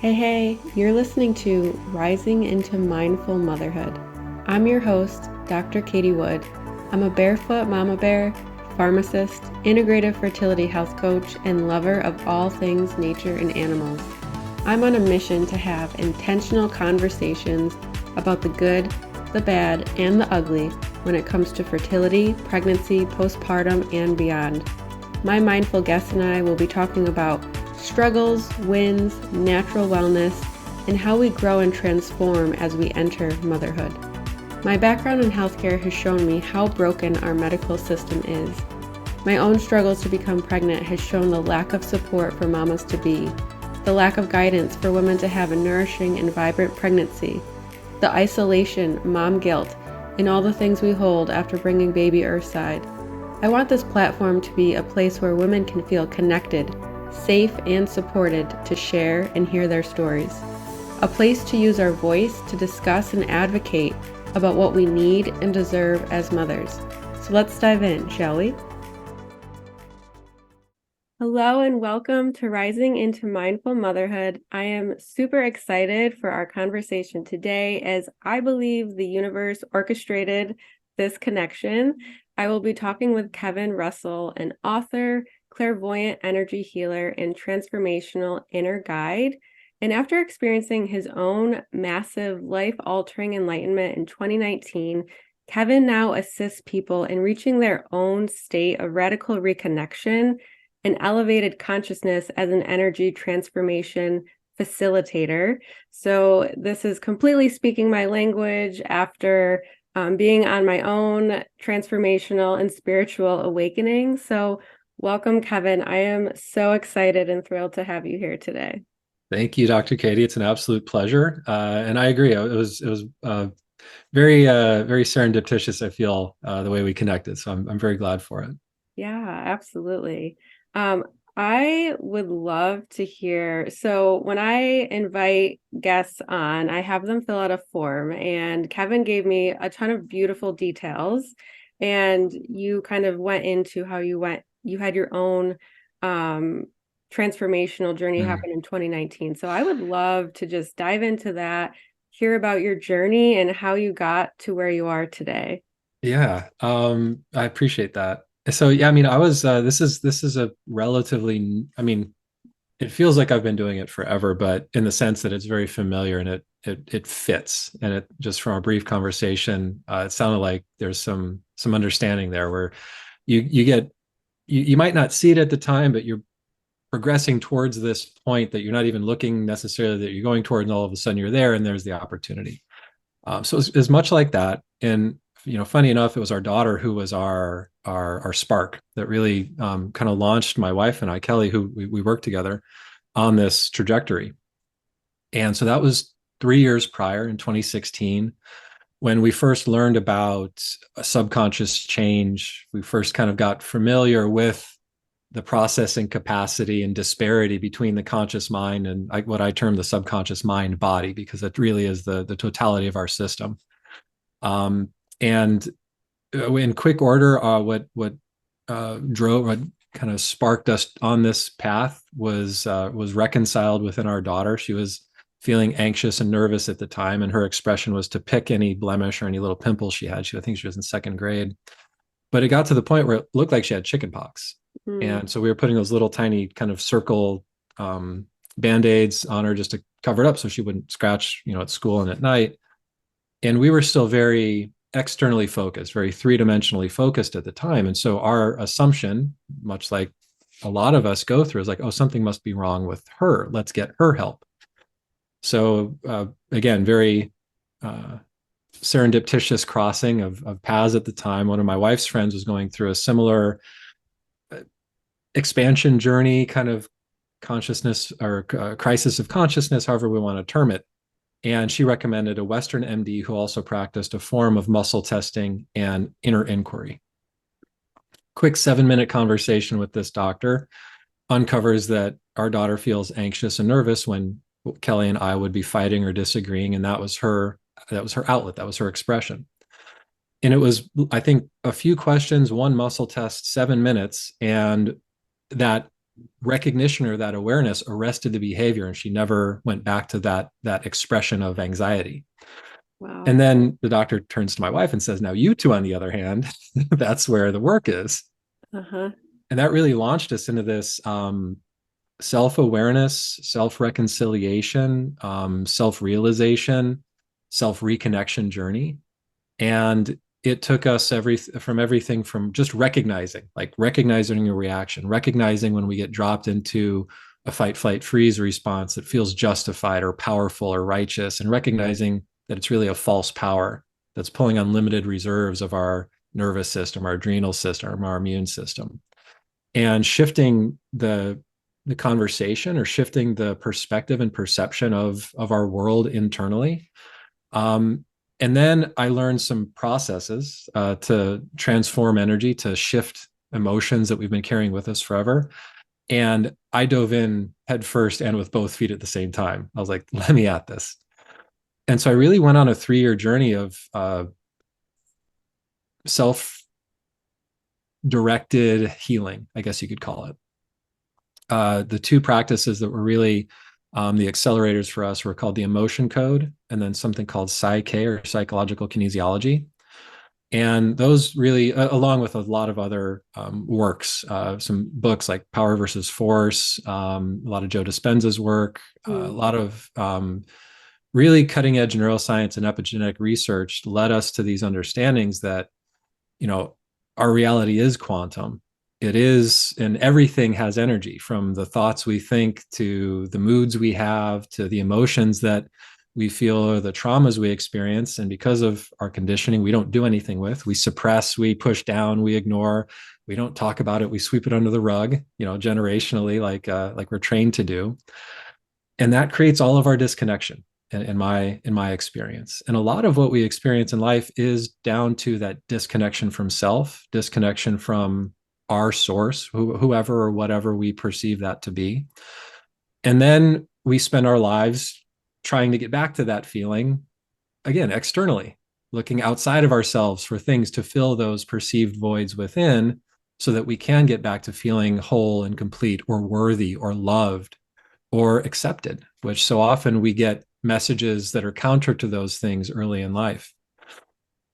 Hey, you're listening to Rising into Mindful Motherhood. I'm your host, Dr. Katie Wood. I'm a barefoot mama bear, pharmacist, integrative fertility health coach, and lover of all things nature and animals. I'm on a mission to have intentional conversations about the good, the bad, and the ugly when it comes to fertility, pregnancy, postpartum, and beyond. My mindful guest and I will be talking about struggles, wins, natural wellness, and how we grow and transform as we enter motherhood. My background in healthcare has shown me how broken our medical system is. My own struggles to become pregnant has shown the lack of support for mamas to be, the lack of guidance for women to have a nourishing and vibrant pregnancy, the isolation, mom guilt, and all the things we hold after bringing baby earthside. I want this platform to be a place where women can feel connected, safe, and supported to share and hear their stories. A place to use our voice to discuss and advocate about what we need and deserve as mothers. So let's dive in, shall we? Hello and welcome to Rising into Mindful Motherhood. I am super excited for our conversation today as I believe the universe orchestrated this connection. I will be talking with Kevin Russell, an author, clairvoyant energy healer, and transformational inner guide. And after experiencing his own massive life-altering enlightenment in 2019, Kevin now assists people in reaching their own state of radical reconnection and elevated consciousness as an energy transformation facilitator. So this is completely speaking my language after being on my own transformational and spiritual awakening. So welcome, Kevin. I am so excited and thrilled to have you here today. Thank you, Dr. Katie. It's an absolute pleasure, and I agree. It was very serendipitous. I feel the way we connected, so I'm very glad for it. Yeah, absolutely. Um, I would love to hear. So when I invite guests on, I have them fill out a form, and Kevin gave me a ton of beautiful details. And you kind of went into how you had your own transformational journey Mm. happen in 2019. So I would love to just dive into that, hear about your journey and how you got to where you are today. Yeah, I appreciate that. So yeah, I mean, I was this is a relatively, I mean, it feels like I've been doing it forever, but in the sense that it's very familiar and it fits. And it just from a brief conversation, it sounded like there's some understanding there where you get you might not see it at the time, but you're progressing towards this point that you're not even looking necessarily that you're going toward, and all of a sudden you're there, and there's the opportunity. So it's much like that. And funny enough, it was our daughter who was our spark that really kind of launched my wife and I, Kelli, who we worked together on this trajectory. And so that was 3 years prior in 2016 when we first learned about a subconscious change. We first kind of got familiar with the processing capacity and disparity between the conscious mind and what I term the subconscious mind body, because it really is the totality of our system. And in quick order, what kind of sparked us on this path was reconciled within our daughter. She was feeling anxious and nervous at the time, and her expression was to pick any blemish or any little pimple she had. I think she was in second grade, but it got to the point where it looked like she had chicken pox. Mm. And so we were putting those little tiny kind of circle band-aids on her just to cover it up so she wouldn't scratch, at school and at night. And we were still very externally focused, very three-dimensionally focused at the time. And so our assumption, much like a lot of us go through, is like, oh, something must be wrong with her. Let's get her help. So again, very serendipitous crossing of paths at the time. One of my wife's friends was going through a similar expansion journey, kind of consciousness or crisis of consciousness, however we want to term it. And she recommended a Western MD who also practiced a form of muscle testing and inner inquiry. Quick 7-minute conversation with this doctor uncovers that our daughter feels anxious and nervous when Kelli and I would be fighting or disagreeing, and that was her outlet, that was her expression. And it was, I think, a few questions, one muscle test, 7 minutes, and that recognition or that awareness arrested the behavior, and she never went back to that expression of anxiety. Wow. And then the doctor turns to my wife and says, now you two, on the other hand, that's where the work is. Uh-huh. And that really launched us into this self-awareness, self-reconciliation, self-realization, self-reconnection journey. And it took us everything from just recognizing, like recognizing a reaction, recognizing when we get dropped into a fight, flight, freeze response that feels justified or powerful or righteous, and recognizing that it's really a false power that's pulling unlimited reserves of our nervous system, our adrenal system, our immune system, and shifting the conversation or shifting the perspective and perception of our world internally. um, and then I learned some processes to transform energy, to shift emotions that we've been carrying with us forever. And I dove in head first and with both feet at the same time. I was like, let me at this. And so I really went on a 3-year journey of self directed healing, I guess you could call it. The two practices that were really the accelerators for us were called the emotion code, and then something called Psych or psychological kinesiology. And those really, along with a lot of other works, some books like Power versus Force, a lot of Joe Dispenza's work, a Mm. lot of really cutting edge neuroscience and epigenetic research led us to these understandings that, you know, our reality is quantum. It is, and everything has energy, from the thoughts we think to the moods we have to the emotions that we feel or the traumas we experience. And because of our conditioning, we don't do anything with. We suppress, we push down, we ignore, we don't talk about it, we sweep it under the rug, you know, generationally, like we're trained to do. And that creates all of our disconnection in my experience. And a lot of what we experience in life is down to that disconnection from self, disconnection from our source, whoever or whatever we perceive that to be. And then we spend our lives trying to get back to that feeling again externally, looking outside of ourselves for things to fill those perceived voids within, so that we can get back to feeling whole and complete or worthy or loved or accepted, which so often we get messages that are counter to those things early in life.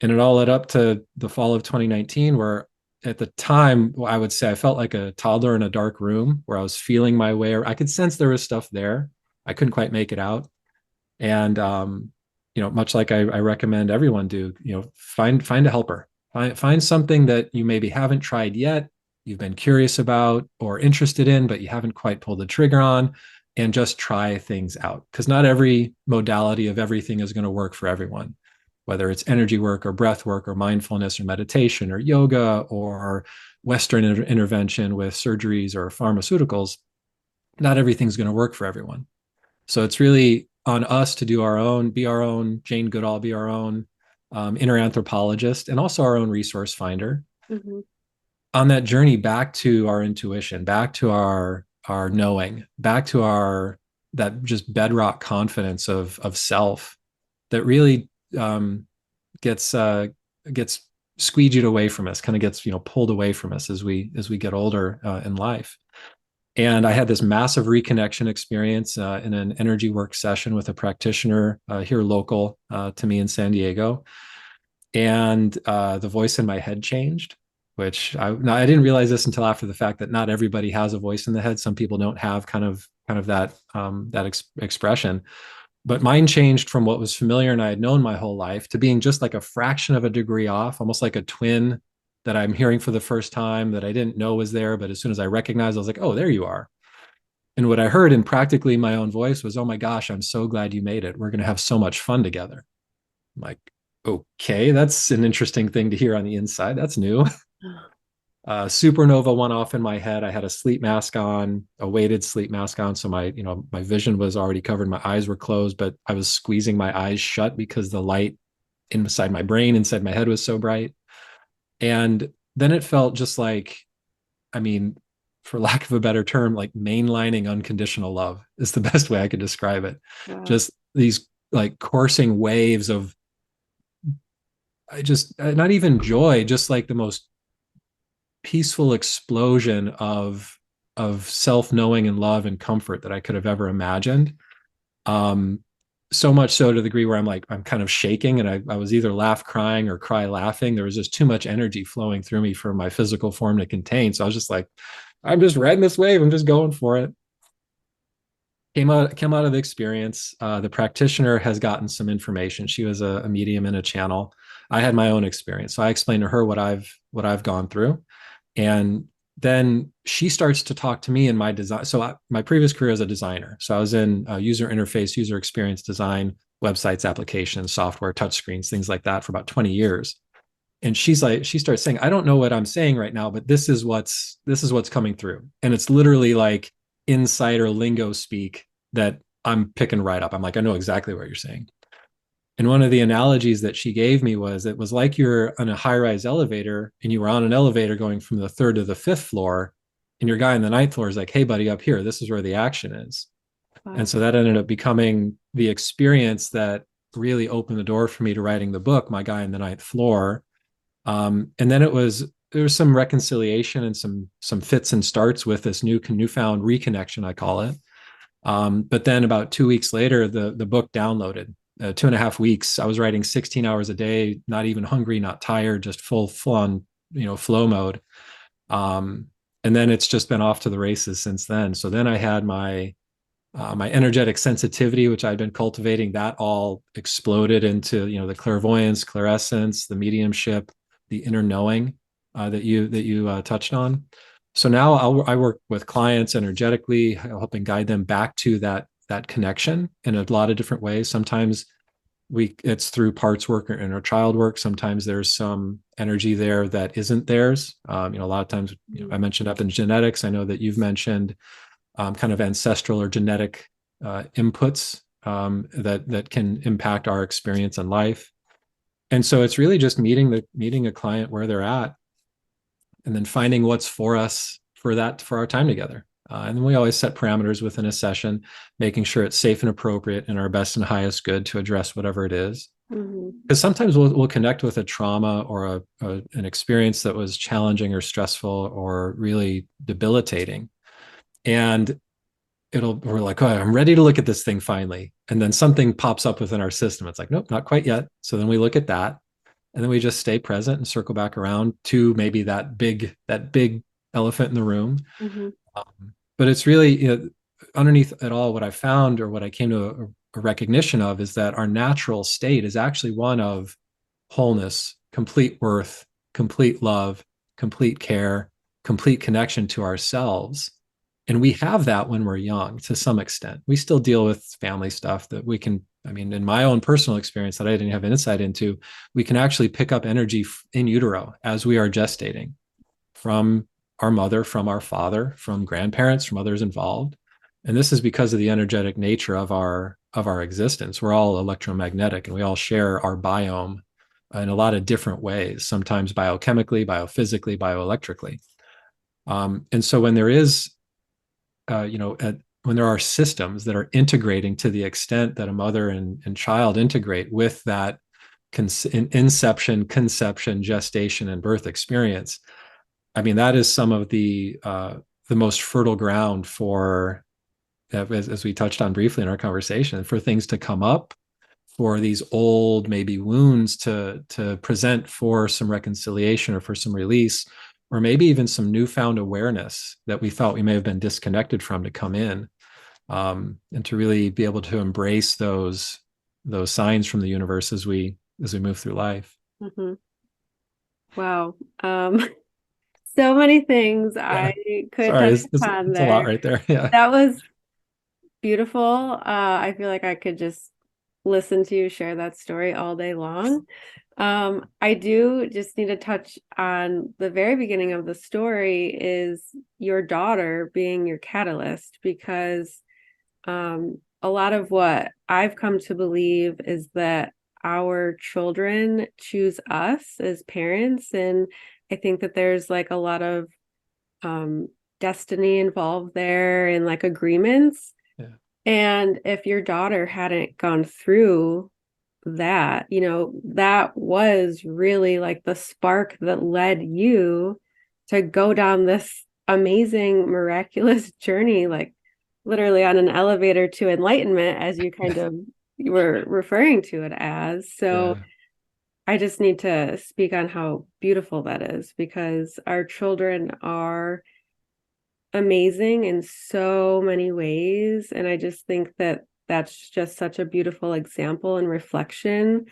And it all led up to the fall of 2019, where at the time, I would say I felt like a toddler in a dark room where I was feeling my way. I could sense there was stuff there. I couldn't quite make it out. And, much like I recommend everyone do, find a helper, find something that you maybe haven't tried yet, you've been curious about or interested in, but you haven't quite pulled the trigger on, and just try things out. Because not every modality of everything is going to work for everyone, whether it's energy work or breath work or mindfulness or meditation or yoga or Western intervention with surgeries or pharmaceuticals. Not everything's going to work for everyone. So it's really on us to do our own, be our own Jane Goodall, be our own inner anthropologist, and also our own resource finder Mm-hmm. on that journey back to our intuition, back to our knowing, back to our that just bedrock confidence of self that really gets gets squeegeed away from us, kind of gets pulled away from us as we get older in life. And I had this massive reconnection experience in an energy work session with a practitioner here local to me in San Diego. And the voice in my head changed, which I didn't realize this until after the fact, that not everybody has a voice in the head. Some people don't have kind of that expression. But mine changed from what was familiar and I had known my whole life to being just like a fraction of a degree off, almost like a twin that I'm hearing for the first time that I didn't know was there. But as soon as I recognized, I was like, oh, there you are. And what I heard in practically my own voice was, oh my gosh, I'm so glad you made it. We're going to have so much fun together. I'm like, okay, that's an interesting thing to hear on the inside. That's new. Supernova went off in my head. I had a sleep mask on, a weighted sleep mask on. So my vision was already covered. My eyes were closed, but I was squeezing my eyes shut because the light inside my brain, inside my head was so bright. And then it felt just like, I mean, for lack of a better term, like mainlining unconditional love is the best way I could describe it. Wow. Just these like coursing waves of, I just, not even joy, just like the most peaceful explosion of self-knowing and love and comfort that I could have ever imagined. Um, so much so to the degree where I'm kind of shaking, and I was either laugh crying or cry laughing. There was just too much energy flowing through me for my physical form to contain. So I was just like, I'm just riding this wave. I'm just going for it. Came out of the experience. The practitioner has gotten some information. She was a medium in a channel. I had my own experience, so I explained to her what I've gone through, and then she starts to talk to me in my design. So my previous career as a designer. So I was in user interface, user experience design, websites, applications, software, touchscreens, things like that for about 20 years. And she starts saying, I don't know what I'm saying right now, but this is what's coming through. And it's literally like insider lingo speak that I'm picking right up. I'm like, I know exactly what you're saying. And one of the analogies that she gave me was it was like you're on a high-rise elevator and you were on an elevator going from the third to the fifth floor, and your guy on the ninth floor is like, hey, buddy, up here, this is where the action is. And Wow. so that ended up becoming the experience that really opened the door for me to writing the book, My Guy on the Ninth Floor. And then there was some reconciliation and some fits and starts with this newfound reconnection, I call it. But then about 2 weeks later, the book downloaded. 2.5 weeks, I was writing 16 hours a day, not even hungry, not tired, just full on, flow mode. Um, and then it's just been off to the races since then. So then I had my energetic sensitivity, which I'd been cultivating, that all exploded into the clairvoyance, clairescence, the mediumship, the inner knowing that you touched on. So now I work with clients energetically, helping guide them back to that connection in a lot of different ways. Sometimes it's through parts work or inner child work. Sometimes there's some energy there that isn't theirs. A lot of times, I mentioned epigenetics. I know that you've mentioned kind of ancestral or genetic inputs that can impact our experience in life. And so it's really just meeting a client where they're at, and then finding what's for us for our time together. And then we always set parameters within a session, making sure it's safe and appropriate and our best and highest good to address whatever it is. Mm-hmm. Because sometimes we'll connect with a trauma or an experience that was challenging or stressful or really debilitating. And we're like, oh, I'm ready to look at this thing finally. And then something pops up within our system. It's like, nope, not quite yet. So then we look at that, and then we just stay present and circle back around to maybe that big elephant in the room. Mm-hmm. But it's really, underneath it all, what I found or what I came to a recognition of is that our natural state is actually one of wholeness, complete worth, complete love, complete care, complete connection to ourselves. And we have that when we're young to some extent. We still deal with family stuff that we can, I mean, in my own personal experience that I didn't have insight into, we can actually pick up energy in utero as we are gestating from our mother, from our father, from grandparents, from others involved. And this is because of the energetic nature of our existence. We're all electromagnetic, and we all share our biome in a lot of different ways, sometimes biochemically, biophysically, bioelectrically. And so when there is, when there are systems that are integrating to the extent that a mother and child integrate with that inception, conception, gestation, and birth experience, I mean, that is some of the most fertile ground for, as we touched on briefly in our conversation, for things to come up, for these old maybe wounds to present for some reconciliation or for some release, or maybe even some newfound awareness that we thought we may have been disconnected from to come in, and to really be able to embrace those signs from the universe as we move through life. Mm-hmm. Wow. So many things Yeah. I could Sorry, touch it's upon a lot there. right there. Yeah. That was beautiful. I feel like I could just listen to you share that story all day long. I do just need to touch on the very beginning of the story is your daughter being your catalyst, because a lot of what I've come to believe is that our children choose us as parents. And I think that there's like a lot of um, destiny involved there and like agreements. Yeah. And if your daughter hadn't gone through that, that was really like the spark that led you to go down this amazing, miraculous journey, like literally on an elevator to enlightenment, as you kind of you were referring to it as. So Yeah. I just need to speak on how beautiful that is because our children are amazing in so many ways. And I just think that that's just such a beautiful example and reflection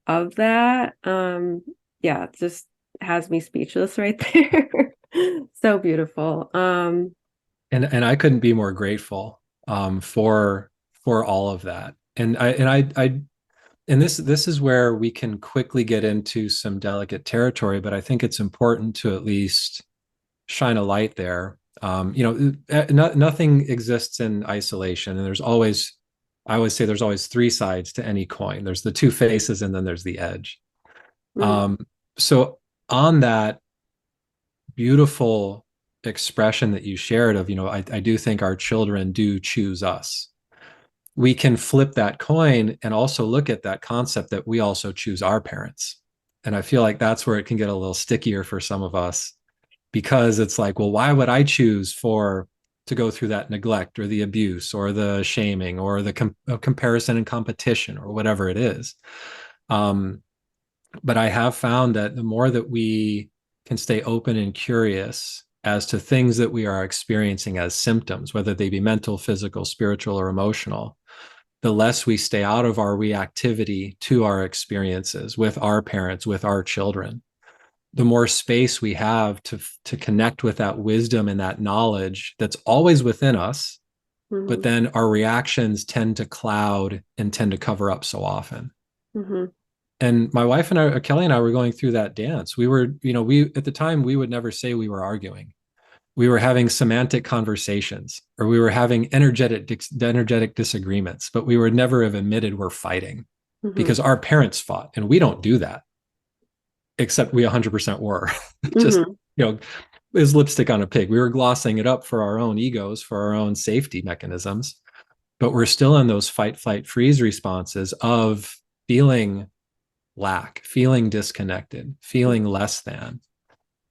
of that. Yeah, it just has me speechless right there. So beautiful. And I couldn't be more grateful for all of that. And this is where we can quickly get into some delicate territory, but I think it's important to at least shine a light there. Nothing exists in isolation, and I always say there's always three sides to any coin. There's the two faces, and then there's the edge. Mm, Um, so on that beautiful expression that you shared of, I do think our children do choose us. We can flip that coin and also look at that concept that we also choose our parents. And I feel like that's where it can get a little stickier for some of us because it's like, well, why would I choose to go through that neglect or the abuse or the shaming or the comparison and competition or whatever it is? Um, but I have found that the more that we can stay open and curious as to things that we are experiencing as symptoms, whether they be mental, physical, spiritual, or emotional, the less we stay out of our reactivity to our experiences with our parents, with our children, the more space we have to connect with that wisdom and that knowledge that's always within us, but mhm, then our reactions tend to cloud and tend to cover up so often. mhm, And my wife and I, Kelli and I were going through that dance. We were, we at the time we would never say we were arguing. We were having semantic conversations or we were having energetic disagreements, but we would never have admitted we're fighting mhm, because our parents fought and we don't do that, except we 100% were. Just, mhm, you know, is lipstick on a pig. We were glossing it up for our own egos, for our own safety mechanisms, but we're still in those fight, flight, freeze responses of feeling lack, feeling disconnected, feeling less than.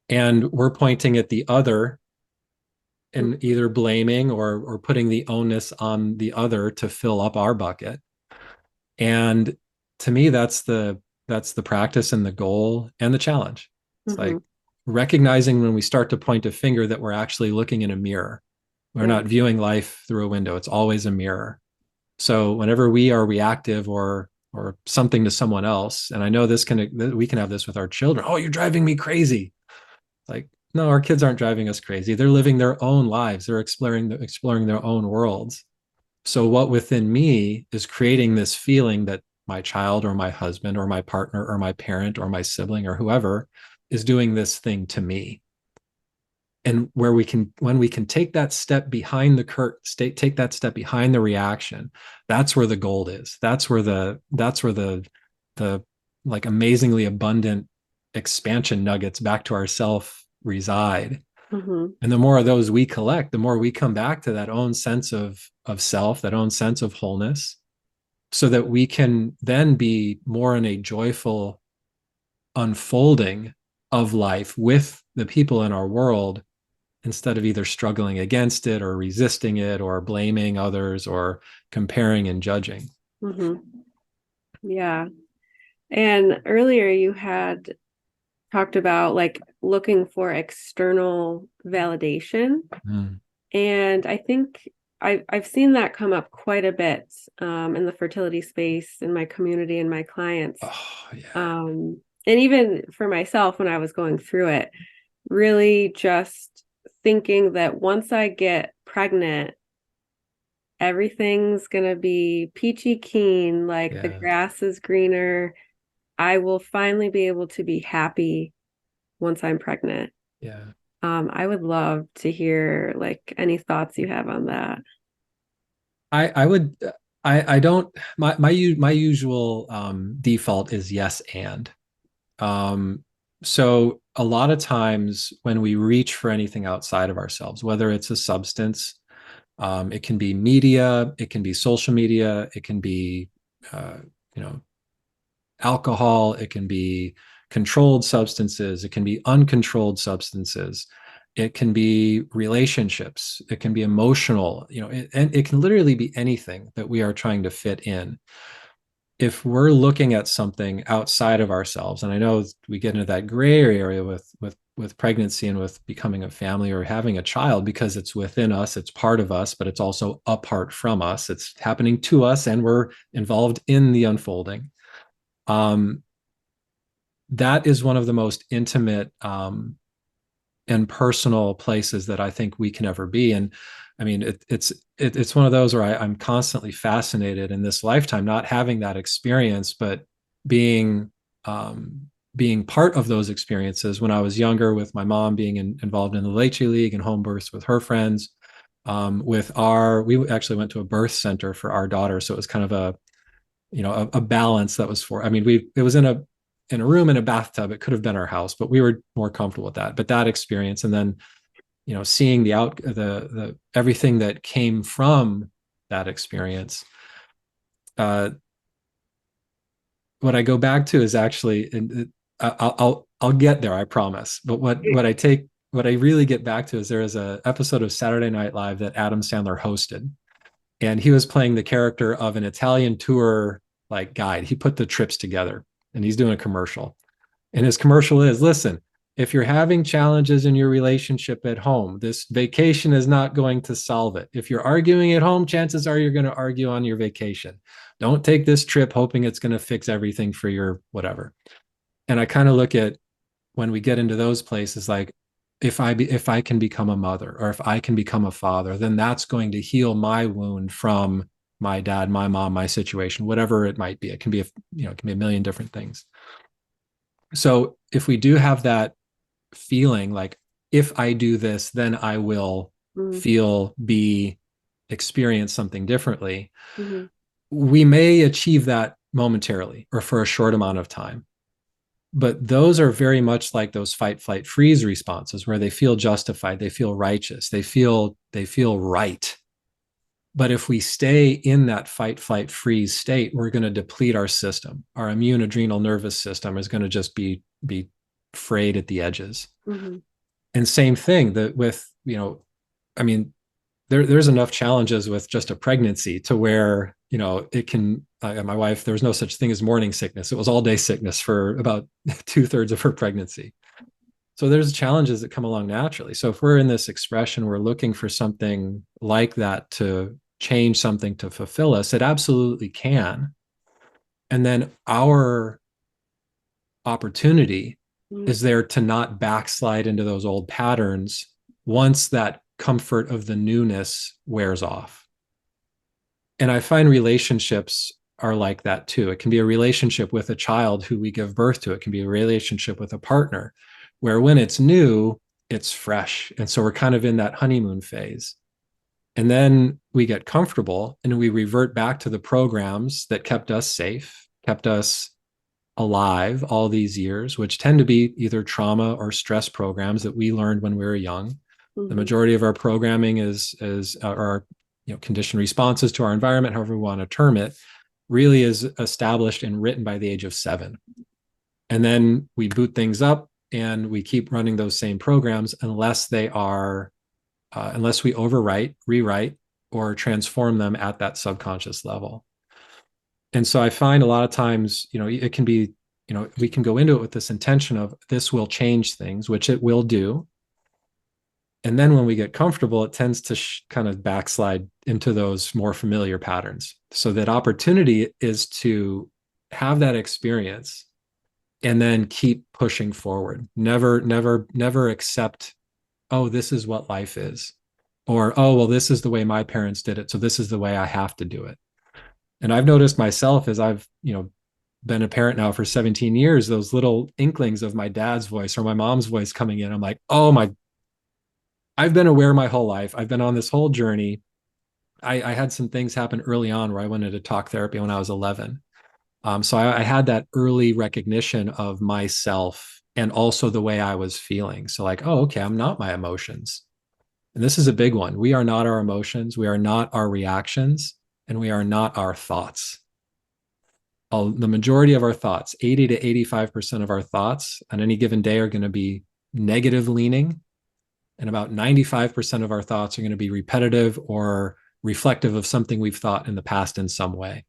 And we're pointing at the other and either blaming or putting the onus on the other to fill up our bucket. And to me, that's the practice and the goal and the challenge. It's mhm. like recognizing when we start to point a finger that we're actually looking in a mirror. We're Yeah. not viewing life through a window. It's always a mirror. So whenever we are reactive or something to someone else, and I know we can have this with our children. Oh, you're driving me crazy. Like, no, our kids aren't driving us crazy. They're living their own lives. They're exploring their own worlds. So what within me is creating this feeling that my child or my husband or my partner or my parent or my sibling or whoever is doing this thing to me. And when we can take that step behind the take that step behind the reaction, that's where the gold is. The like amazingly abundant expansion nuggets back to ourself reside. Mhm, And the more of those we collect, the more we come back to that own sense of self, that own sense of wholeness, so that we can then be more in a joyful unfolding of life with the people in our world instead of either struggling against it or resisting it or blaming others or comparing and judging. mhm. Yeah. And earlier you had talked about like looking for external validation. Mm. And I think I've seen that come up quite a bit in the fertility space in my community and my clients. Oh, yeah. And even for myself when I was going through it, really just thinking that once I get pregnant, everything's gonna be peachy keen, like the Yeah. grass is greener. I will finally be able to be happy once I'm pregnant. Yeah. I would love to hear like any thoughts you have on that. I would I don't my usual default is yes and so a lot of times when we reach for anything outside of ourselves, whether it's a substance, it can be media, it can be social media, it can be uh, you know alcohol, it can be controlled substances, it can be uncontrolled substances. It can be relationships. It can be emotional, and it can literally be anything that we are trying to fit in. If we're looking at something outside of ourselves, and I know we get into that gray area with pregnancy and with becoming a family or having a child, because it's within us, it's part of us, but it's also apart from us. It's happening to us, and we're involved in the unfolding. Um, that is one of the most intimate and personal places that I think we can ever be. And I mean, it's one of those where I'm constantly fascinated in this lifetime, not having that experience, but being being part of those experiences when I was younger, with my mom being involved in the Leche League and home births with her friends. We actually went to a birth center for our daughter, so it was kind of a balance that was for. I mean, it was in a room in a bathtub. It could have been our house, but we were more comfortable with that. But that experience, and then seeing the everything that came from that experience. Uh, what I go back to is actually, and I'll get there, I promise. But what I really get back to is there is a episode of Saturday Night Live that Adam Sandler hosted, and he was playing the character of an Italian tour like guide. He put the trips together, and he's doing a commercial. And his commercial is, listen, if you're having challenges in your relationship at home, this vacation is not going to solve it. If you're arguing at home, chances are you're going to argue on your vacation. Don't take this trip hoping it's going to fix everything for your whatever. And I kind of look at, when we get into those places, like, if I can become a mother, or if I can become a father, then that's going to heal my wound from my dad, my mom, my situation, whatever it might be. It can be it can be a million different things. So if we do have that feeling, like, if I do this, then I will Mm-hmm. feel, be, experience something differently, we may achieve that momentarily or for a short amount of time. But those are very much like those fight, flight, freeze responses, where they feel justified, they feel righteous, they feel right. But if we stay in that fight, flight, freeze state, we're going to deplete our system. Our immune, adrenal, nervous system is going to just be frayed at the edges. Mm-hmm. And same thing that with, I mean, there's enough challenges with just a pregnancy to where, it can, my wife, there was no such thing as morning sickness. It was all day sickness for about 2/3 of her pregnancy. So there's challenges that come along naturally. So if we're in this expression, we're looking for something like that to change something to fulfill us, it absolutely can. And then our opportunity Mm-hmm. is there to not backslide into those old patterns once that comfort of the newness wears off. And I find relationships are like that too. It can be a relationship with a child who we give birth to. It can be a relationship with a partner where, when it's new, it's fresh. And so we're kind of in that honeymoon phase. And then we get comfortable and we revert back to the programs that kept us safe, kept us alive all these years, which tend to be either trauma or stress programs that we learned when we were young. The Mm-hmm. majority of our programming is our conditioned responses to our environment, however we want to term it, really is established and written by the age of 7. And then we boot things up and we keep running those same programs unless unless we overwrite, rewrite, or transform them at that subconscious level. And so I find a lot of times, it can be, we can go into it with this intention of, this will change things, which it will do. And then when we get comfortable, it tends to kind of backslide into those more familiar patterns. So that opportunity is to have that experience and then keep pushing forward. Never accept, oh, this is what life is. Or, oh, well, this is the way my parents did it, so this is the way I have to do it. And I've noticed myself, as I've, been a parent now for 17 years, those little inklings of my dad's voice or my mom's voice coming in, I'm like, oh my, I've been aware my whole life. I've been on this whole journey. I had some things happen early on where I went into talk therapy when I was 11. So I had that early recognition of myself and also the way I was feeling. So, like, oh, okay, I'm not my emotions. And this is a big one. We are not our emotions. We are not our reactions. And we are not our thoughts. The majority of our thoughts, 80 to 85% of our thoughts on any given day, are going to be negative leaning. And about 95% of our thoughts are going to be repetitive or reflective of something we've thought in the past in some way.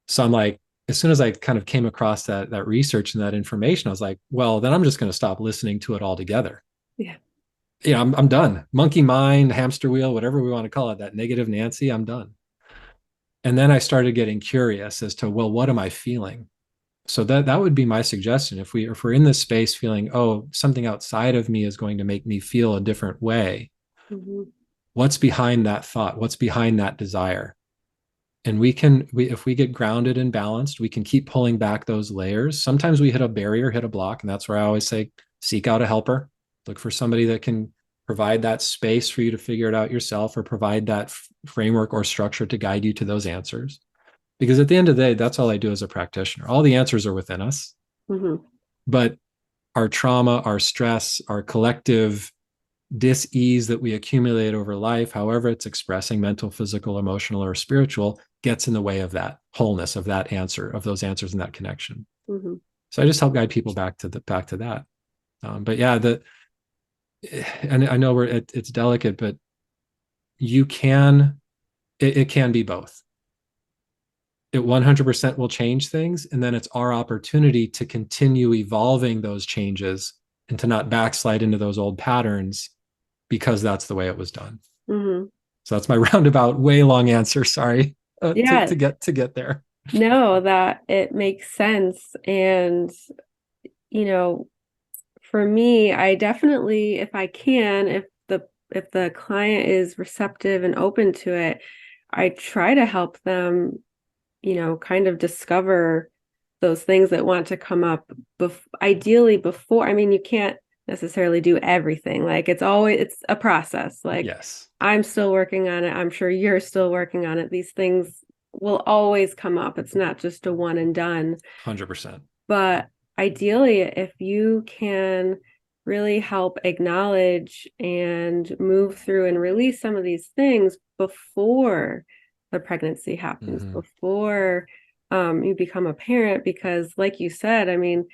So I'm like, as soon as I kind of came across that research and that information, I was like, well, then I'm just going to stop listening to it altogether. Yeah. I'm done. Monkey mind, hamster wheel, whatever we want to call it, that negative Nancy, I'm done. And then I started getting curious as to, well, what am I feeling? So that would be my suggestion. If we're in this space feeling, oh, something outside of me is going to make me feel a different way, Mm-hmm. what's behind that thought? What's behind that desire? And we if we get grounded and balanced, we can keep pulling back those layers. Sometimes we hit a barrier, hit a block, and that's where I always say, seek out a helper. Look for somebody that can provide that space for you to figure it out yourself, or provide that framework or structure to guide you to those answers. Because at the end of the day, that's all I do as a practitioner. All the answers are within us, Mm-hmm. but our trauma, our stress, our collective dis-ease that we accumulate over life, however it's expressing, mental, physical, emotional, or spiritual, gets in the way of that wholeness, of that answer, of those answers and that connection. Mm-hmm. So I just help guide people back to that. But yeah, and I know it's delicate, but you can it can be both. It 100% will change things, and then it's our opportunity to continue evolving those changes and to not backslide into those old patterns because that's the way it was done. Mm-hmm. So that's my roundabout, way long answer. Sorry, Yeah. to get there. No, that it makes sense. And, you know, for me, I definitely, if I can, if the client is receptive and open to it, I try to help them, kind of discover those things that want to come up ideally before. I mean, you can't necessarily do everything. Like it's a process. Like Yes, I'm still working on it. I'm sure you're still working on it. These things will always come up. It's not just a one and done. 100%. But ideally, if you can really help acknowledge and move through and release some of these things before the pregnancy happens, Mm-hmm. before you become a parent, because, like you said, I mean,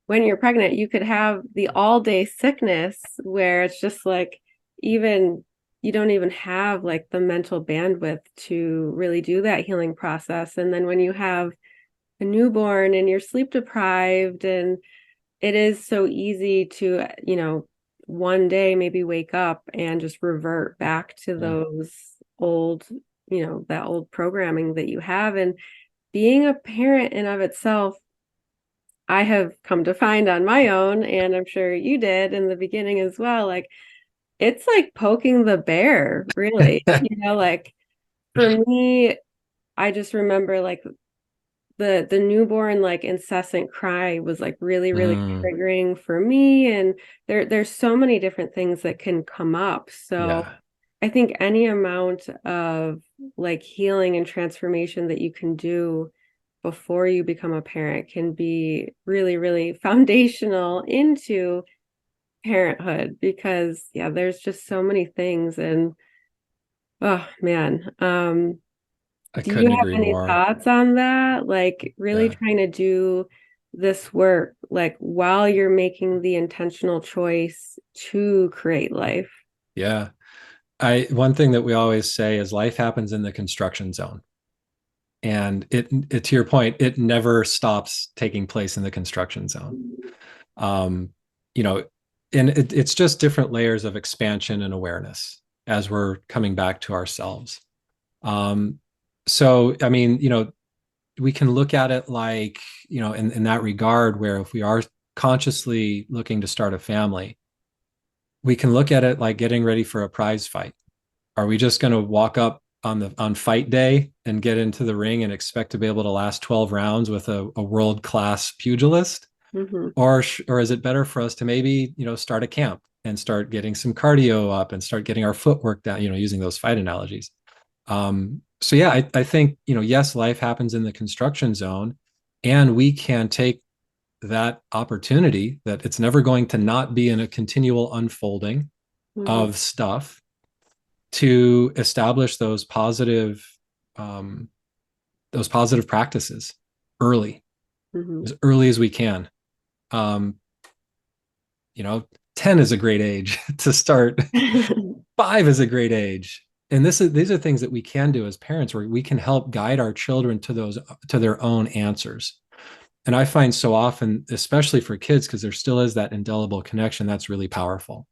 when you're pregnant, you could have the all day sickness where it's just like, even you don't even have like the mental bandwidth to really do that healing process. And then when you have a newborn and you're sleep deprived, and it is so easy to, one day maybe wake up and just revert back to Mm. those old, that old programming that you have. And being a parent in of itself, I have come to find on my own, and I'm sure you did in the beginning as well, like it's like poking the bear, really. Like for me, I just remember like the newborn like incessant cry was like really really Mm, triggering for me, and there's so many different things that can come up. So yeah, I think any amount of like healing and transformation that you can do before you become a parent can be really really foundational into parenthood, because yeah, there's just so many things. And oh man, I do you couldn't have agree any more. thoughts on that? Like really Yeah, trying to do this work, like while you're making the intentional choice to create life. yeah. I One thing that we always say is life happens in the construction zone, and it to your point, it never stops taking place in the construction zone. Um, you know, and it's just different layers of expansion and awareness as we're coming back to ourselves. Um, so, I mean, we can look at it like, in that regard, where if we are consciously looking to start a family, we can look at it like getting ready for a prize fight. Are we just going to walk up on fight day and get into the ring and expect to be able to last 12 rounds with a world class pugilist? Mm-hmm. Or is it better for us to maybe, start a camp and start getting some cardio up and start getting our footwork down, using those fight analogies. So yeah, I think, yes, life happens in the construction zone, and we can take that opportunity that it's never going to not be in a continual unfolding Mm-hmm. of stuff to establish um, those positive practices early, Mm-hmm. as early as we can. Um, you know, 10 is a great age to start. 5 is a great age. And these are things that we can do as parents where we can help guide our children to their own answers. And I find so often, especially for kids, because there still is that indelible connection, that's really powerful.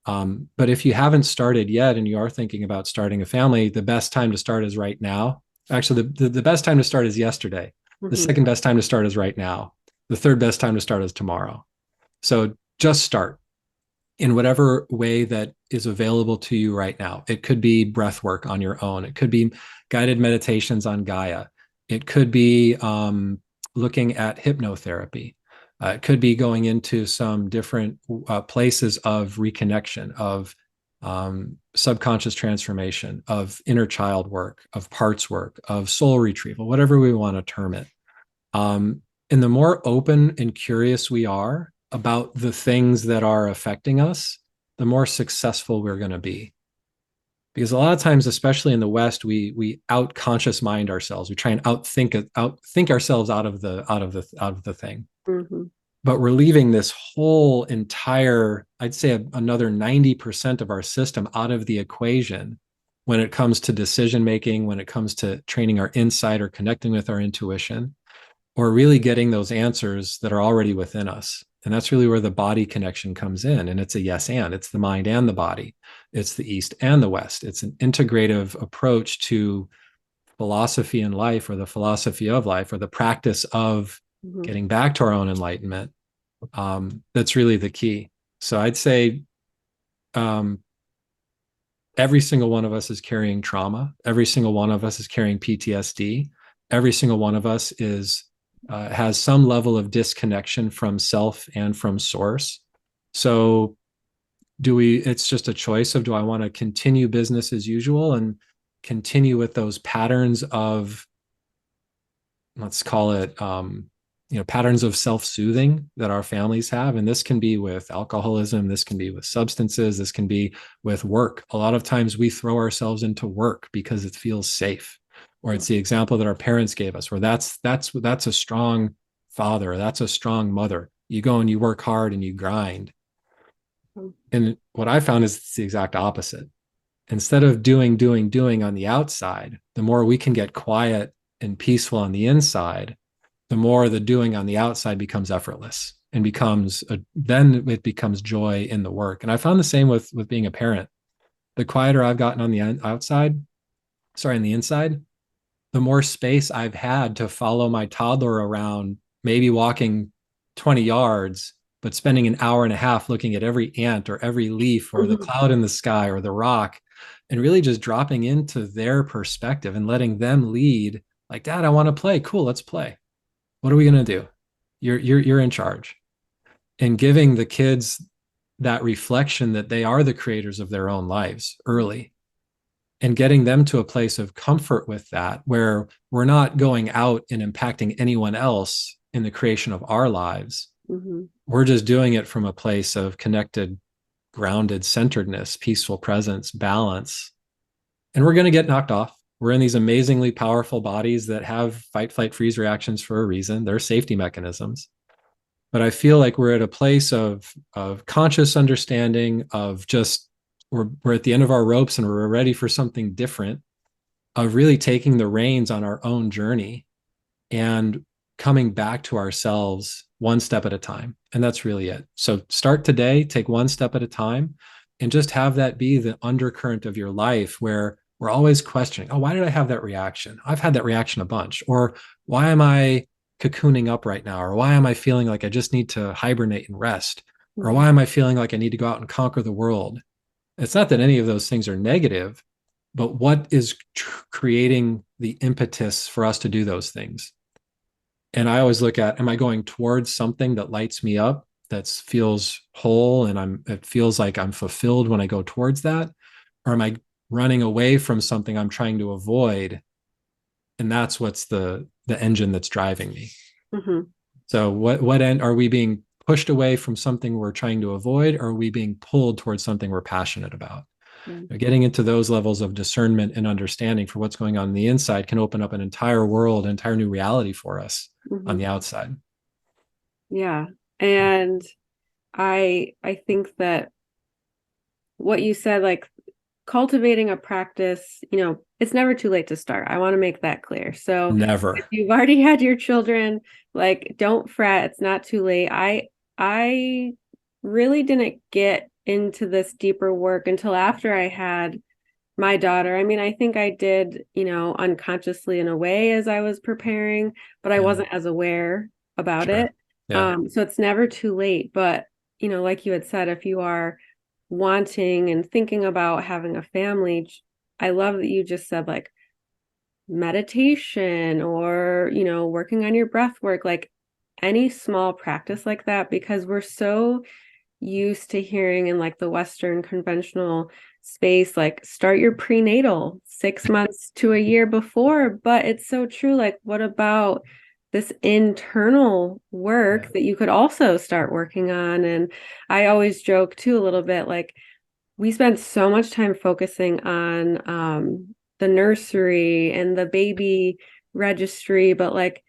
But if you haven't started yet and you are thinking about starting a family, the best time to start is right now. Actually, the best time to start is yesterday. The Mhm. second best time to start is right now. The third best time to start is tomorrow. So just start in whatever way that is available to you right now. It could be breath work on your own. It could be guided meditations on Gaia. It could be looking at hypnotherapy. It could be going into some different places of reconnection, of subconscious transformation, of inner child work, of parts work, of soul retrieval, whatever we want to term it. And the more open and curious we are about the things that are affecting us, the more successful we're going to be. Because a lot of times, especially in the West, we out conscious mind ourselves. We try and outthink ourselves out of the thing. Mhm. But we're leaving this whole entire, I'd say another 90% of our system out of the equation when it comes to decision making, when it comes to training our insight or connecting with our intuition, or really getting those answers that are already within us. And that's really where the body connection comes in. And it's a yes and it's the mind and the body. It's the East and the West. It's an integrative approach to philosophy in life, or the philosophy of life, or the practice of Mhm. getting back to our own enlightenment. That's really the key. So I'd say um, every single one of us is carrying trauma. Every single one of us is carrying PTSD. Every single one of us is has some level of disconnection from self and from source. So it's just a choice of, do I want to continue business as usual and continue with those patterns of, let's call it, patterns of self-soothing that our families have. And this can be with alcoholism, this can be with substances, this can be with work. A lot of times we throw ourselves into work because it feels safe, or it's the example that our parents gave us, where that's a strong father, that's a strong mother. You go and you work hard and you grind. And what I found is it's the exact opposite. Instead of doing on the outside, the more we can get quiet and peaceful on the inside, the more the doing on the outside becomes effortless and then it becomes joy in the work. And I found the same with being a parent. The quieter I've gotten on the outside, sorry, on the inside, the more space I've had to follow my toddler around, maybe walking 20 yards, but spending an hour and a half looking at every ant or every leaf or the Mhm. cloud in the sky or the rock, and really just dropping into their perspective and letting them lead. Like, Dad, I want to play. Cool, let's play. What are we going to do? You're in charge. And giving the kids that reflection that they are the creators of their own lives early, and getting them to a place of comfort with that, where we're not going out and impacting anyone else in the creation of our lives. Mhm. We're just doing it from a place of connected, grounded centeredness, peaceful presence, balance. And we're going to get knocked off. We're in these amazingly powerful bodies that have fight, flight, freeze reactions for a reason. They're safety mechanisms. But I feel like we're at a place of conscious understanding, of just we're at the end of our ropes and we're ready for something different, of really taking the reins on our own journey and coming back to ourselves one step at a time. And that's really it. So start today, take one step at a time, and just have that be the undercurrent of your life, where we're always questioning, oh, why did I have that reaction? I've had that reaction a bunch. Or why am I cocooning up right now? Or why am I feeling like I just need to hibernate and rest? Or Mhm. why am I feeling like I need to go out and conquer the world? It's not that any of those things are negative, but what is creating the impetus for us to do those things? And I always look at, am I going towards something that lights me up, that feels whole, and it feels like I'm fulfilled when I go towards that? Or am I running away from something I'm trying to avoid? And that's what's the engine that's driving me. Mhm. So what end are we being pushed away from something we're trying to avoid, or are we being pulled towards something we're passionate about? Mhm. Getting into those levels of discernment and understanding for what's going on the inside can open up an entire world, an entire new reality for us on Mhm. the outside. Yeah. And I think that what you said, like cultivating a practice, it's never too late to start. I want to make that clear. So if Never. you've already had your children, like don't fret, it's not too late. I really didn't get into this deeper work until after I had my daughter. I mean, I think I did, unconsciously in a way as I was preparing, but I Yeah. wasn't as aware about it. Sure. Yeah. So it's never too late. But, like you had said, if you are wanting and thinking about having a family, I love that you just said like meditation or, working on your breath work, like any small practice like that, because we're so used to hearing in like the Western conventional space, like start your prenatal 6 months to a year before. But it's so true. Like, what about this internal Yeah. work that you could also start working on? And I always joke too a little bit, like we spend so much time focusing on the nursery and the baby registry, but like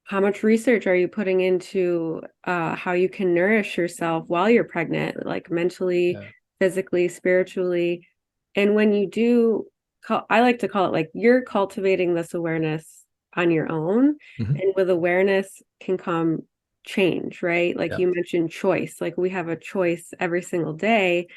how much research are you putting into how you can nourish yourself while you're pregnant, like mentally, Yeah. physically, spiritually? And when you do, I like to call it like you're cultivating this awareness on your own. Mhm. And with awareness can come change, right? Like Yeah. you mentioned choice, like we have a choice every single day.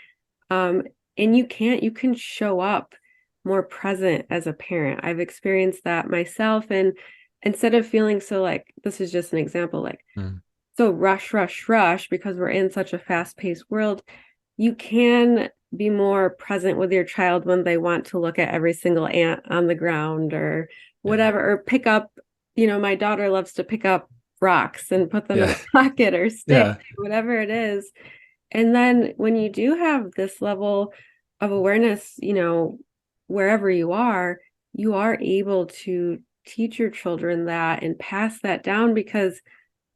um, and you can show up more present as a parent. I've experienced that myself. And instead of feeling so like, this is just an example, like Mm. so rush, rush, rush, because we're in such a fast-paced world, you can be more present with your child when they want to look at every single ant on the ground or Yeah. whatever, or pick up, my daughter loves to pick up rocks and put them in Yeah. a pocket or stick, Yeah. whatever it is. And then when you do have this level of awareness, wherever you are able to teach your children that and pass that down because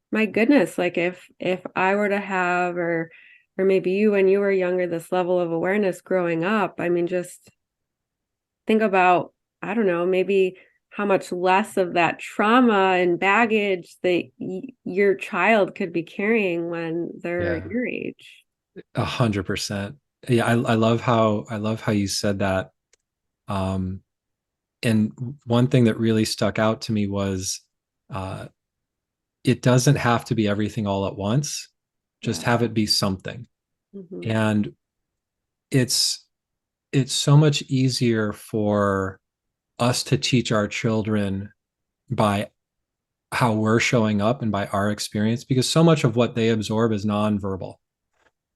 my goodness, like if I were to have or maybe you when you were younger, this level of awareness growing up, I mean, just think about, I don't know, maybe how much less of that trauma and baggage that your child could be carrying when they're Yeah. your age. 100%. Yeah. I love how you said that. Um, and one thing that really stuck out to me was, uh, it doesn't have to be everything all at once. Just Yeah. have it be something. Hmm. And it's it's so much easier for us to teach our children by how we're showing up and by our experience, because so much of what they absorb is nonverbal.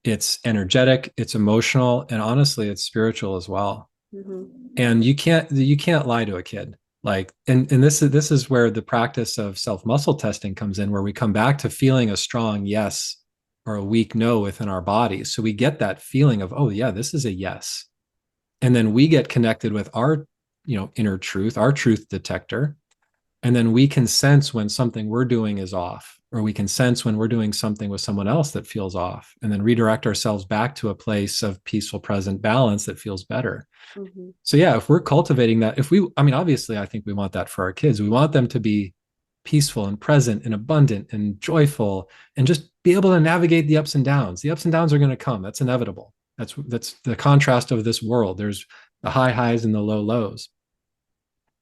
It's energetic, it's emotional, and honestly, it's spiritual as well. Hmm. And you can't lie to a kid. Like, and this is where the practice of self muscle testing comes in, where we come back to feeling a strong yes or a weak no within our bodies. So we get that feeling of, oh yeah, this is a yes. And then we get connected with our, inner truth, our truth detector. And then we can sense when something we're doing is off, or we can sense when we're doing something with someone else that feels off, and then redirect ourselves back to a place of peaceful, present balance that feels better. Hmm. So, yeah, if we're cultivating that, I mean, obviously, I think we want that for our kids. We want them to be peaceful and present and abundant and joyful and just be able to navigate the ups and downs. The ups and downs are going to come. That's inevitable. That's the contrast of this world. There's the high highs and the low lows.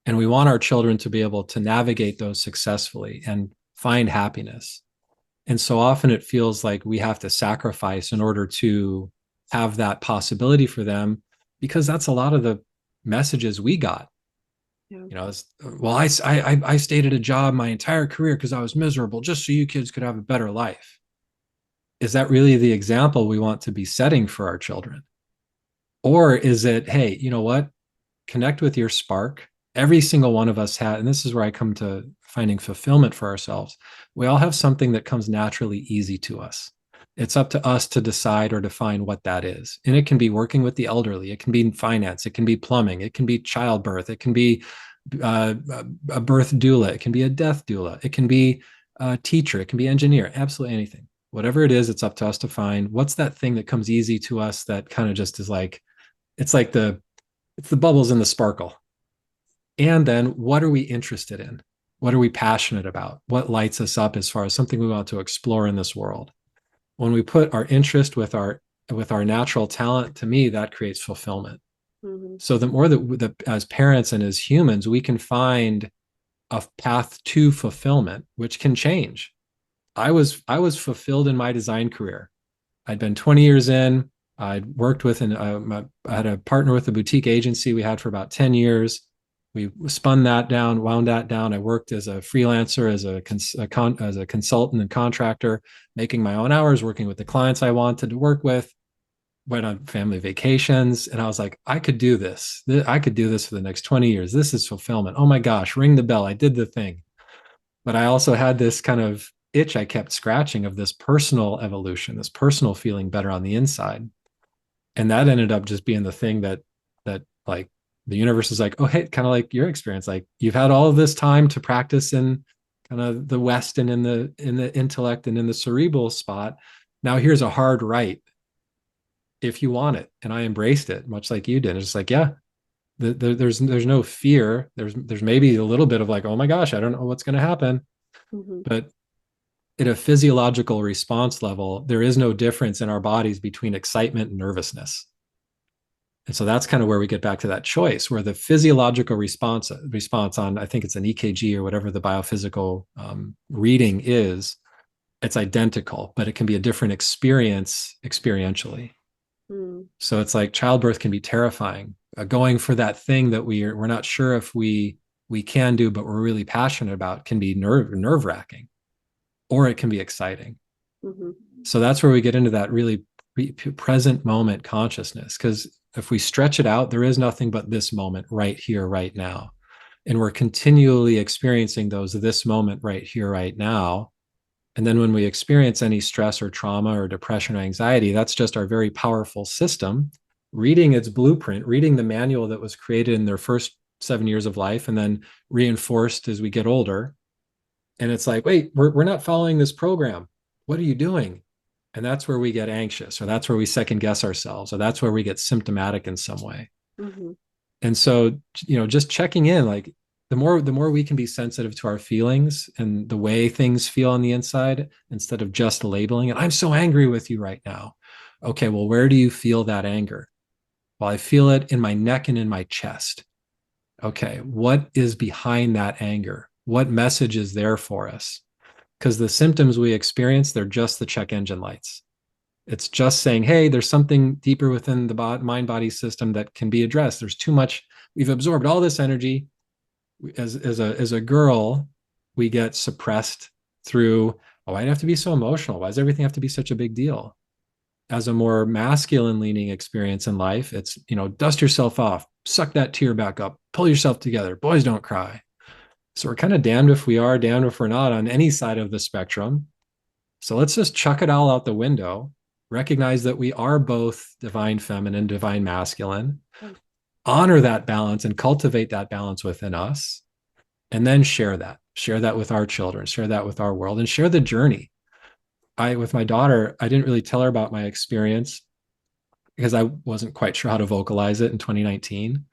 And we want our children to be able to navigate those successfully and find happiness. And so often it feels like we have to sacrifice in order to have that possibility for them, because that's a lot of the messages we got. Yeah. Well, I stayed at a job my entire career because I was miserable, just so you kids could have a better life. Is that really the example we want to be setting for our children? Or is it, hey, you know what? Connect with your spark. Every single one of us had, and this is where I come to finding fulfillment for ourselves. We all have something that comes naturally easy to us. It's up to us to decide or define what that is. And it can be working with the elderly, it can be finance, it can be plumbing, it can be childbirth, it can be a birth doula, it can be a death doula, it can be a teacher, it can be engineer, absolutely anything. Whatever it is, it's up to us to find what's that thing that comes easy to us that kind of just is like, it's like it's the bubbles in the sparkle. And then what are we interested in? What are we passionate about? What lights us up as far as something we want to explore in this world? When we put our interest with our natural talent, to me, that creates fulfillment. Mm-hmm. So the more that as parents and as humans, we can find a path to fulfillment, which can change. I was fulfilled in my design career. I'd been 20 years in. I'd worked with I had a partner with a boutique agency we had for about 10 years. We spun that down, wound that down. I worked as a freelancer, as a consultant and contractor, making my own hours, working with the clients I wanted to work with. Went on family vacations, and I was like, I could do this. I could do this for the next 20 years. This is fulfillment. Oh my gosh, ring the bell. I did the thing. But I also had this kind of itch I kept scratching of this personal evolution, this personal feeling better on the inside. And that ended up just being the thing that like the universe is like, oh hey, kind of like your experience. Like you've had all of this time to practice in kind of the West and in the intellect and in the cerebral spot. Now here's a hard right if you want it. And I embraced it, much like you did. It's just like, yeah, there's no fear. There's maybe a little bit of like, oh my gosh, I don't know what's going to happen. Mm-hmm. But at a physiological response level, there is no difference in our bodies between excitement and nervousness. And so that's kind of where we get back to that choice, where the physiological response on, I think it's an EKG or whatever the biophysical reading is, it's identical, but it can be a different experience experientially. Mm-hmm. So it's like childbirth can be terrifying. Going for that thing that we're not sure if we can do, but we're really passionate about, can be nerve wracking, or it can be exciting. Mm-hmm. So that's where we get into that really present moment consciousness. Because if we stretch it out, there is nothing but this moment right here, right now. And we're continually experiencing those this moment right here, right now. And then when we experience any stress or trauma or depression or anxiety, that's just our very powerful system reading its blueprint, reading the manual that was created in their first 7 years of life and then reinforced as we get older. And it's like, wait, we're not following this program. What are you doing? And that's where we get anxious, or that's where we second guess ourselves, or that's where we get symptomatic in some way. Mm-hmm. And so, just checking in, like the more we can be sensitive to our feelings and the way things feel on the inside, instead of just labeling it, I'm so angry with you right now. Okay, well, where do you feel that anger? Well, I feel it in my neck and in my chest. Okay, what is behind that anger? What message is there for us? Because the symptoms we experience, they're just the check engine lights. It's just saying, hey, there's something deeper within the mind body system that can be addressed. There's too much. We've absorbed all this energy. As a girl, we get suppressed through, oh, I'd have to be so emotional. Why does everything have to be such a big deal? As a more masculine leaning experience in life, it's, dust yourself off, suck that tear back up, pull yourself together. Boys don't cry. So we're kind of damned if we are, damned if we're not on any side of the spectrum. So let's just chuck it all out the window, recognize that we are both divine feminine, divine masculine, honor that balance and cultivate that balance within us, and then share that with our children, share that with our world, and share the journey. With my daughter, I didn't really tell her about my experience because I wasn't quite sure how to vocalize it in 2019.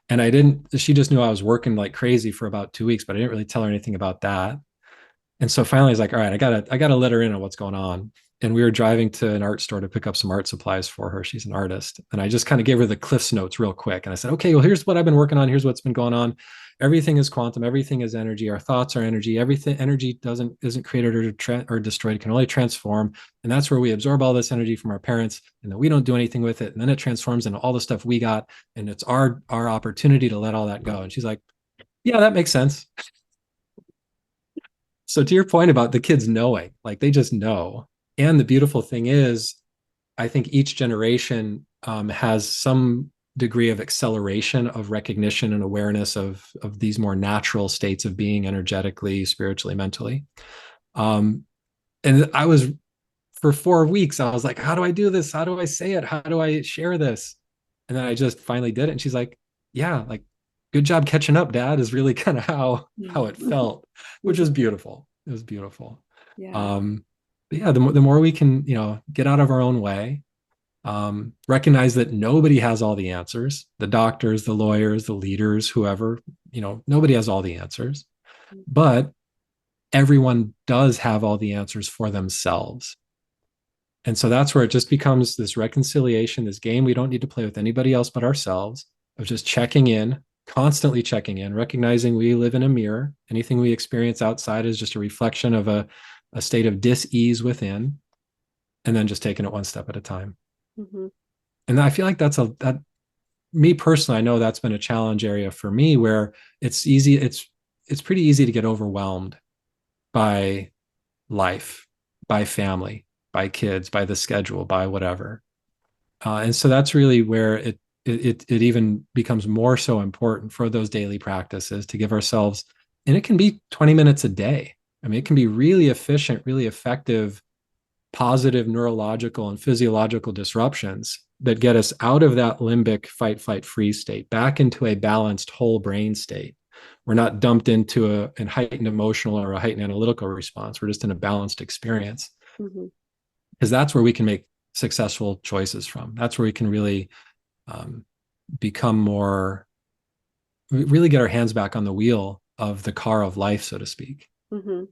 And she just knew I was working like crazy for about 2 weeks, but I didn't really tell her anything about that. And so finally, I was like, all right, I gotta let her in on what's going on. And we were driving to an art store to pick up some art supplies for her. She's an artist. And I just kind of gave her the Cliff's Notes real quick. And I said, okay, well, here's what I've been working on. Here's what's been going on. Everything is quantum. Everything is energy. Our thoughts are energy. Everything energy isn't created or destroyed. It can only transform. And that's where we absorb all this energy from our parents, and then we don't do anything with it. And then it transforms into all the stuff we got. And it's our opportunity to let all that go. And she's like, yeah, that makes sense. So to your point about the kids knowing, like they just know. And the beautiful thing is, I think each generation has some degree of acceleration of recognition and awareness of these more natural states of being energetically, spiritually, mentally. Um, and I was for 4 weeks, I was like, how do I do this? How do I say it? How do I share this? And then I just finally did it. And she's like, yeah, like good job catching up, Dad, is really kind of how it felt, which was beautiful. It was beautiful. Yeah. But yeah, the more we can, get out of our own way, recognize that nobody has all the answers. The doctors, the lawyers, the leaders, whoever, nobody has all the answers, but everyone does have all the answers for themselves. And so that's where it just becomes this reconciliation, this game we don't need to play with anybody else but ourselves, of just checking in, constantly checking in, recognizing we live in a mirror. Anything we experience outside is just a reflection of a state of dis-ease within, and then just taking it one step at a time. Mm-hmm. And I feel like that me personally, I know that's been a challenge area for me where it's pretty easy to get overwhelmed by life, by family, by kids, by the schedule, by whatever. And so that's really where it even becomes more so important for those daily practices to give ourselves, and it can be 20 minutes a day. I mean, it can be really efficient, really effective, positive neurological and physiological disruptions that get us out of that limbic fight, flight, freeze state, back into a balanced whole brain state. We're not dumped into a heightened emotional or a heightened analytical response. We're just in a balanced experience, Mm-hmm. because that's where we can make successful choices from. That's where we can really um, become more, really get our hands back on the wheel of the car of life, so to speak. Mm-hmm.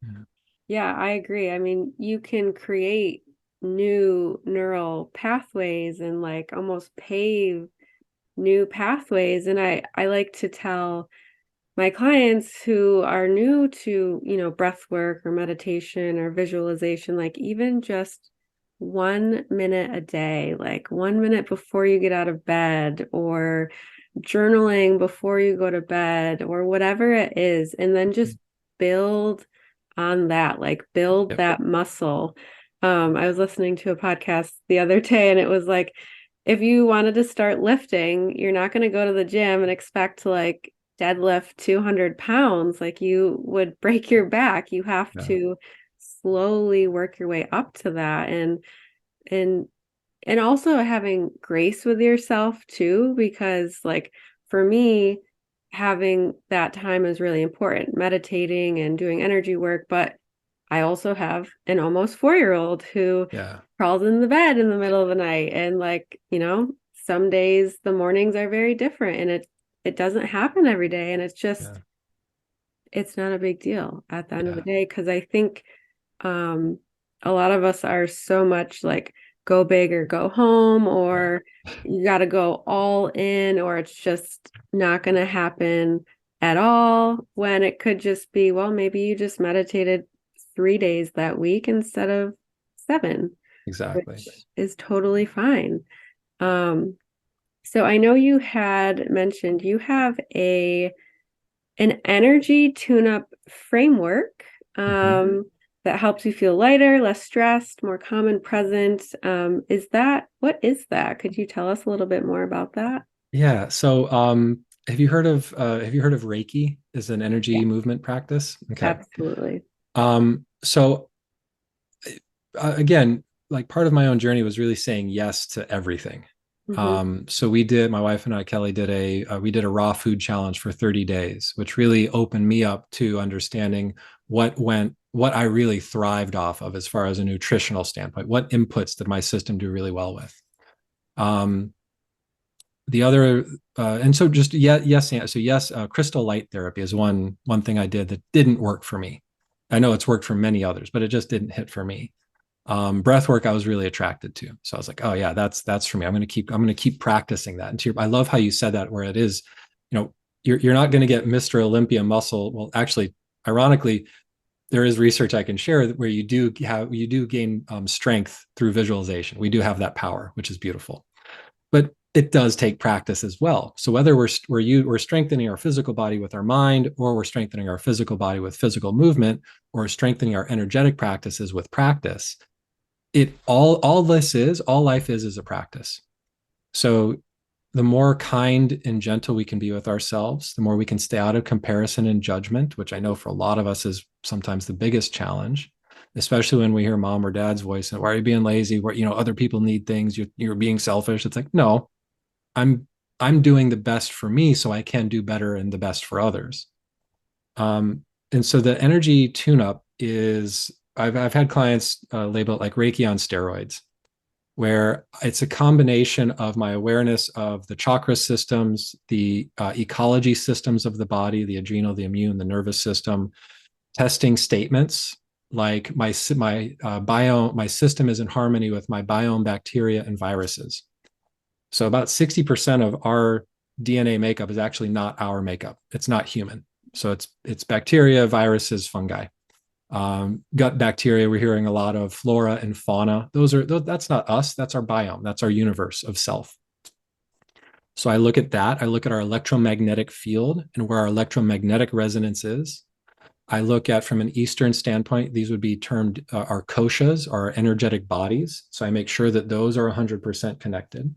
Yeah. Yeah, I agree. I mean, you can create new neural pathways and like almost pave new pathways. And I like to tell my clients who are new to, breath work or meditation or visualization, like even just 1 minute a day, like 1 minute before you get out of bed, or journaling before you go to bed, or whatever it is, and then just build on that, like build Yep. that muscle. I was listening to a podcast the other day, and it was like, if you wanted to start lifting, you're not going to go to the gym and expect to like deadlift 200 pounds. Like you would break your back. You have Yeah. to slowly work your way up to that. And and also having grace with yourself too, because like for me, having that time is really important, meditating and doing energy work. But I also have an almost 4-year-old who Yeah. crawls in the bed in the middle of the night. And like, some days the mornings are very different, and it doesn't happen every day. And Yeah. it's not a big deal at the end of the Yeah. day. Cause I think um, a lot of us are so much like go big or go home, Yeah. or you got to go all in, or it's just not going to happen at all. When it could just be, well, maybe you just meditated 3 days that week instead of 7, Exactly. which is totally fine. Um, so I know you had mentioned you have an energy tune-up framework Mm-hmm. that helps you feel lighter, less stressed, more calm and present. What is that? Could you tell us a little bit more about that? Yeah. So, have you heard of Reiki as an Yeah, energy movement practice? Okay. absolutely. So again, like part of my own journey was really saying yes to everything. Mm-hmm. So my wife and I, Kelli, we did a raw food challenge for 30 days, which really opened me up to understanding what I really thrived off of as far as a nutritional standpoint. What inputs did my system do really well with? Um, the other and so just yeah, yes, yeah, so yes, crystal light therapy is one thing I did that didn't work for me. I know it's worked for many others, but it just didn't hit for me. Breath work I was really attracted to, so I was like, oh yeah, that's for me. I'm going to keep practicing that. I love how you said that, where it is, you're not going to get Mr. Olympia muscle. Well, actually, ironically, there is research I can share where you do gain strength through visualization. We do have that power, which is beautiful, but it does take practice as well. So whether we're strengthening our physical body with our mind, or we're strengthening our physical body with physical movement, or strengthening our energetic practices with practice, it all this is all life is a practice. So the more kind and gentle we can be with ourselves, the more we can stay out of comparison and judgment, which I know for a lot of us is sometimes the biggest challenge, especially when we hear mom or dad's voice and, why are you being lazy? Where, other people need things, you're being selfish. It's like, no, I'm I'm doing the best for me so I can do better and the best for others. And so the energy tune-up is, I've had clients label it like Reiki on steroids, where it's a combination of my awareness of the chakra systems, the ecology systems of the body, the adrenal, the immune, the nervous system, testing statements like my system is in harmony with my biome, bacteria, and viruses. So about 60% of our DNA makeup is actually not our makeup. It's not human. So it's bacteria, viruses, fungi. Gut bacteria, we're hearing a lot of flora and fauna. That's not us. That's our biome. That's our universe of self. So I look at that. I look at our electromagnetic field and where our electromagnetic resonance is. I look at, from an Eastern standpoint, these would be termed our koshas, our energetic bodies. So I make sure that those are 100% connected.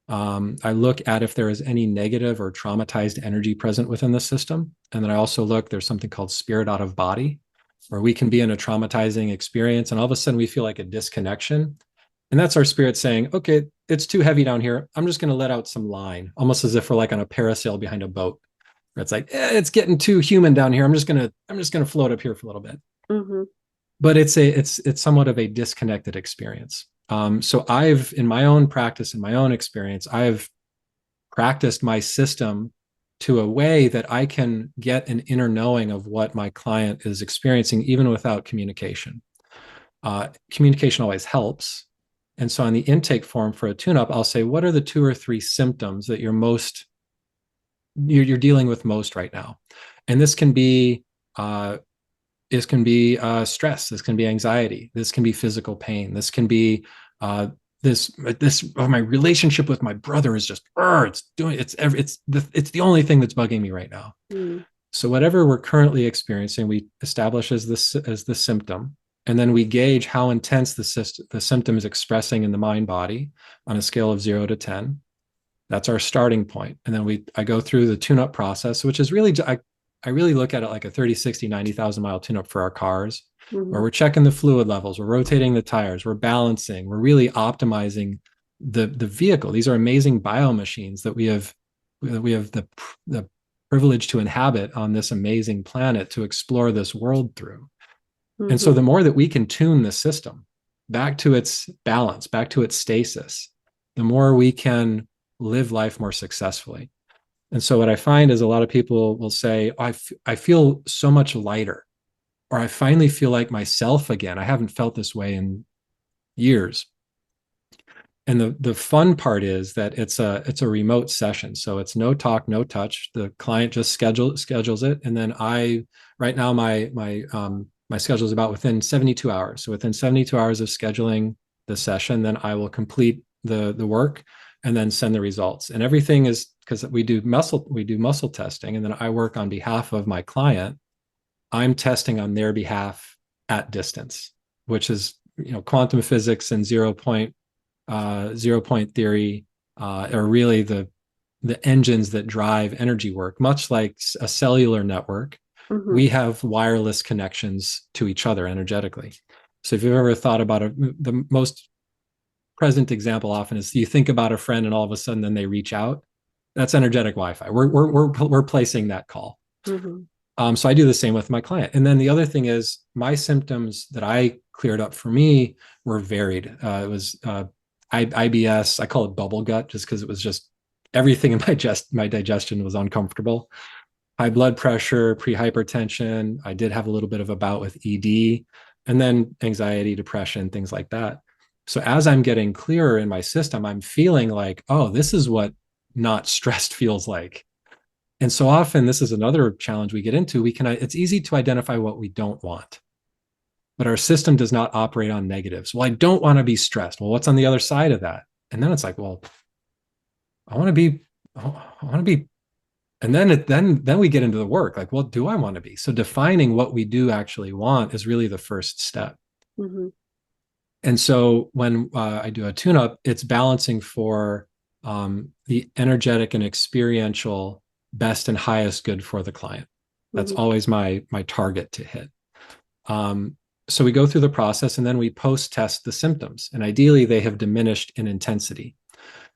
I look at if there is any negative or traumatized energy present within the system. And then I also look, there's something called spirit out of body, where we can be in a traumatizing experience and all of a sudden we feel like a disconnection. And that's our spirit saying, okay, it's too heavy down here. I'm just going to let out some line, almost as if we're like on a parasail behind a boat. Where it's like, it's getting too human down here. I'm just gonna float up here for a little bit. Mm-hmm. But it's somewhat of a disconnected experience. So I've, in my own practice, in my own experience, I've practiced my system to a way that I can get an inner knowing of what my client is experiencing, even without communication. Communication always helps. And so on the intake form for a tune-up, I'll say, what are the 2 or 3 symptoms that you're dealing with most right now? And this can be stress. This can be anxiety. This can be physical pain. This can be my relationship with my brother is just it's the only thing that's bugging me right now. Mm. So whatever we're currently experiencing, we establish as the symptom, and then we gauge how intense the symptom is expressing in the mind body on a scale of 0 to 10. That's our starting point. And then I go through the tune-up process, which is really, I really look at it like a 30, 60, 90,000 mile tune-up for our cars, mm-hmm. where we're checking the fluid levels, we're rotating the tires, we're balancing, we're really optimizing the vehicle. These are amazing biomachines that we have the privilege to inhabit on this amazing planet to explore this world through. Mm-hmm. And so the more that we can tune the system back to its balance, back to its stasis, the more we can live life more successfully. And so what I find is a lot of people will say, oh, I feel so much lighter, or I finally feel like myself again. I haven't felt this way in years. And the fun part is that it's a remote session. So it's no talk, no touch. The client just schedules it. And then right now my schedule is about within 72 hours. So within 72 hours of scheduling the session, then I will complete the work and then send the results. And everything is, because we do muscle testing, and then I work on behalf of my client. I'm testing on their behalf at distance, which is, quantum physics and zero point theory are really the engines that drive energy work. Much like a cellular network, mm-hmm. we have wireless connections to each other energetically. So if you've ever thought about the most present example often is you think about a friend and all of a sudden then they reach out. That's energetic Wi-Fi. We're placing that call. Mm-hmm. So I do the same with my client. And then the other thing is my symptoms that I cleared up for me were varied. It was IBS. I call it bubble gut just because it was just everything in my digestion was uncomfortable. High blood pressure, pre-hypertension. I did have a little bit of a bout with ED, and then anxiety, depression, things like that. So as I'm getting clearer in my system, I'm feeling like, oh, this is what not stressed feels like. And so often this is another challenge we get into. It's easy to identify what we don't want, but our system does not operate on negatives. Well, I don't want to be stressed. Well, what's on the other side of that? And then it's like, well, I want to be, and then we get into the work. Like, well, do I want to be? So defining what we do actually want is really the first step. Mm-hmm. And so when I do a tune-up, it's balancing for the energetic and experiential best and highest good for the client. That's mm-hmm. always my target to hit. So we go through the process and then we post-test the symptoms. And ideally, they have diminished in intensity.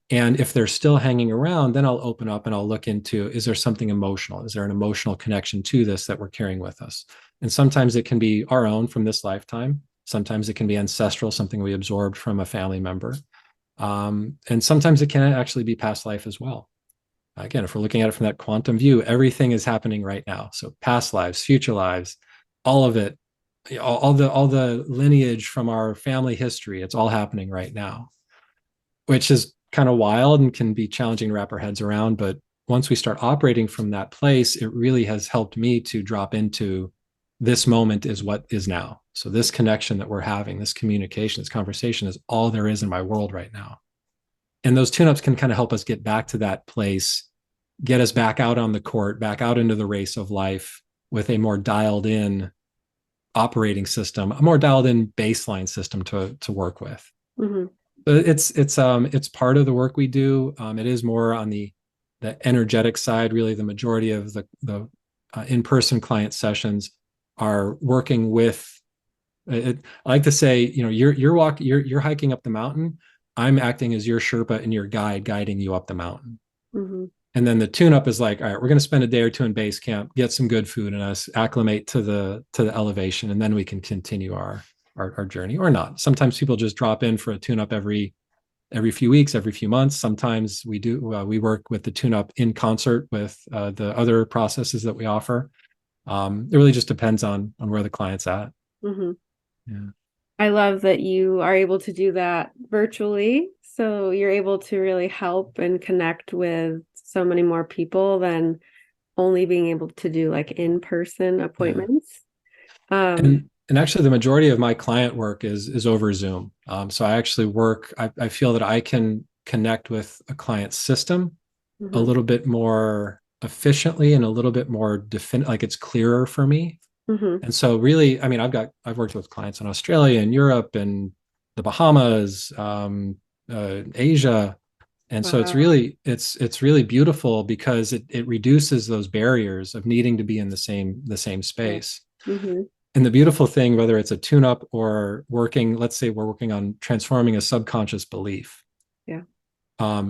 And if they're still hanging around, then I'll open up and I'll look into, is there something emotional? Is there an emotional connection to this that we're carrying with us? And sometimes it can be our own from this lifetime. Sometimes it can be ancestral, something we absorbed from a family member. And sometimes it can actually be past life as well. Again, if we're looking at it from that quantum view, everything is happening right now. So past lives, future lives, all of it all the lineage from our family history. It's all happening right now, which is kind of wild and can be challenging to wrap our heads around. But once we start operating from that place, it really has helped me to drop into this moment is what is now. So this connection that we're having, this communication, this conversation is all there is in my world right now. And those tune-ups can kind of help us get back to that place, get us back out on the court, back out into the race of life with a more dialed in operating system, a more dialed in baseline system to work with. Mm-hmm. But it's part of the work we do. It is more on the energetic side. Really, the majority of the in-person client sessions are working with. I like to say, you're hiking up the mountain. I'm acting as your Sherpa and your guide, guiding you up the mountain. Mm-hmm. And then the tune-up is like, all right, we're going to spend a day or two in base camp, get some good food in us, acclimate to the elevation, and then we can continue our journey, or not. Sometimes people just drop in for a tune-up every few weeks, every few months. Sometimes we work with the tune-up in concert with the other processes that we offer. It really just depends on where the client's at. Mm-hmm. Yeah. I love that you are able to do that virtually. So you're able to really help and connect with so many more people than only being able to do like in-person appointments. And actually, the majority of my client work is over Zoom. So I actually work. I feel that I can connect with a client's system a Mm-hmm. little bit more efficiently and a little bit more definite. Like it's clearer for me. Mm-hmm. And so, really, I mean, I've worked with clients in Australia and Europe and the Bahamas, Asia, and so Wow. it's really beautiful because it reduces those barriers of needing to be in the same Yeah. space. Mm-hmm. And the beautiful thing, whether it's a tune-up or working, let's say we're working on transforming a subconscious belief. Yeah.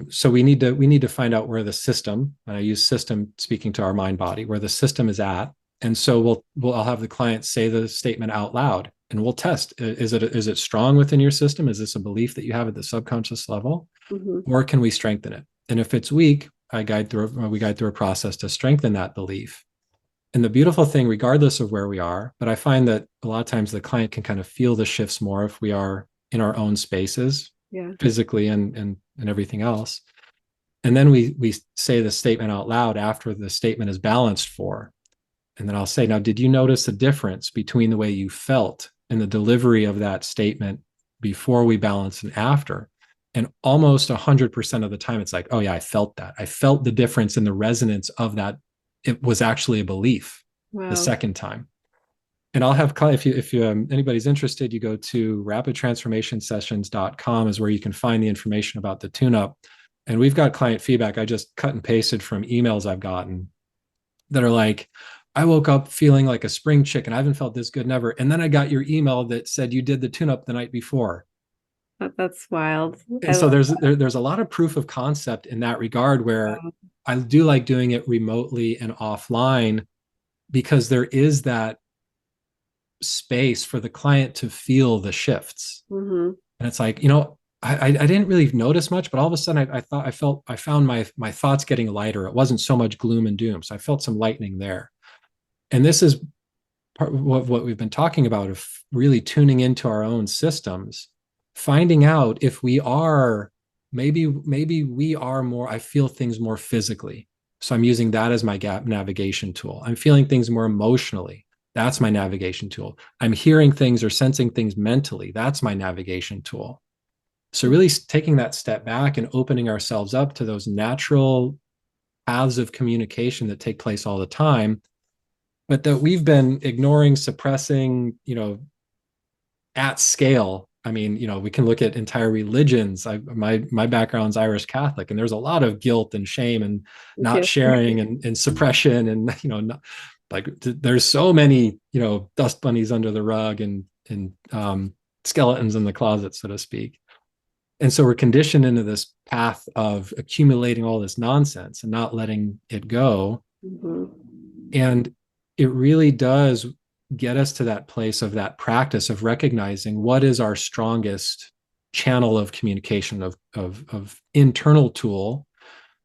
So we need to find out where the system, and I use system speaking to our mind body, where the system is at. And so I'll have the client say the statement out loud, and we'll test: is it strong within your system? Is this a belief that you have at the subconscious level, Mm-hmm. or can we strengthen it? And if it's weak, we guide through a process to strengthen that belief. And the beautiful thing, regardless of where we are, but I find that a lot of times the client can kind of feel the shifts more if we are in our own spaces, Yeah. physically and everything else. And then we say the statement out loud after the statement is balanced for. And then I'll say, now, did you notice a difference between the way you felt in the delivery of that statement before we balance and after? And almost 100% of the time, it's like, oh yeah, I felt that. I felt the difference in the resonance of that. It was actually a belief the Wow. second time. And I'll have, if anybody's interested, you go to rapidtransformationsessions.com is where you can find the information about the tune-up. And we've got client feedback I just cut and pasted from emails I've gotten that are like, I woke up feeling like a spring chicken. I haven't felt this good never. And then I got your email that said you did the tune-up the night before. That's wild. And I so love there's a lot of proof of concept in that regard, where that. I do like doing it remotely and offline, because there is that space for the client to feel the shifts. Mm-hmm. And it's like, I didn't really notice much, but all of a sudden I found my thoughts getting lighter. It wasn't so much gloom and doom. So I felt some lightening there. And this is part of what we've been talking about, of really tuning into our own systems, finding out if we are, maybe we are more, I feel things more physically. So I'm using that as my gap navigation tool. I'm feeling things more emotionally. That's my navigation tool. I'm hearing things or sensing things mentally. That's my navigation tool. So really taking that step back and opening ourselves up to those natural paths of communication that take place all the time, but that we've been ignoring, suppressing, at scale. I mean, we can look at entire religions. My background's Irish Catholic, and there's a lot of guilt and shame and Me not too. sharing and suppression, and like there's so many dust bunnies under the rug and skeletons in the closet, so to speak. And so we're conditioned into this path of accumulating all this nonsense and not letting it go. Mm-hmm. And it really does get us to that place of that practice of recognizing what is our strongest channel of communication, of internal tool,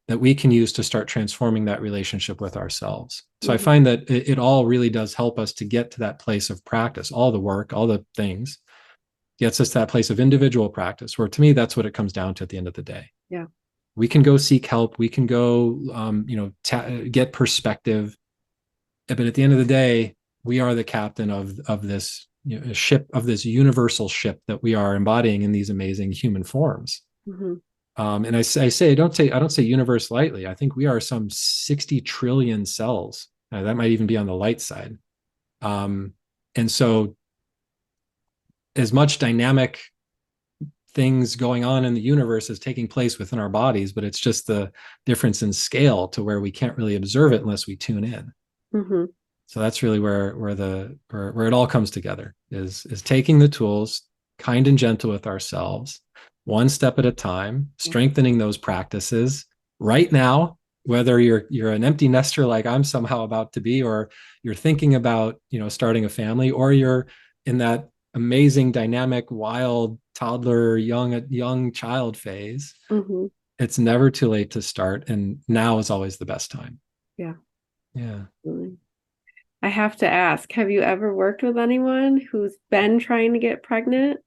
that we can use to start transforming that relationship with ourselves. So I Mm-hmm. find that it all really does help us to get to that place of practice. All the work, all the things gets us to that place of individual practice, where to me, that's what it comes down to at the end of the day. Yeah. We can go seek help. We can go, get perspective. But at the end of the day, we are the captain of this ship, of this universal ship that we are embodying in these amazing human forms. Mm-hmm. And I don't say universe lightly. I think we are some 60 trillion cells. That might even be on the light side. Um, and so, as much dynamic things going on in the universe is taking place within our bodies, but it's just the difference in scale to where we can't really observe it unless we tune in. Mm-hmm. So that's really where it all comes together, is taking the tools, kind and gentle with ourselves, one step at a time, Yeah. strengthening those practices right now, whether you're an empty nester like I'm somehow about to be, or you're thinking about, starting a family, or you're in that amazing, dynamic, wild toddler, young child phase. Mm-hmm. It's never too late to start, and now is always the best time. Yeah. Yeah. Really. I have to ask, have you ever worked with anyone who's been trying to get pregnant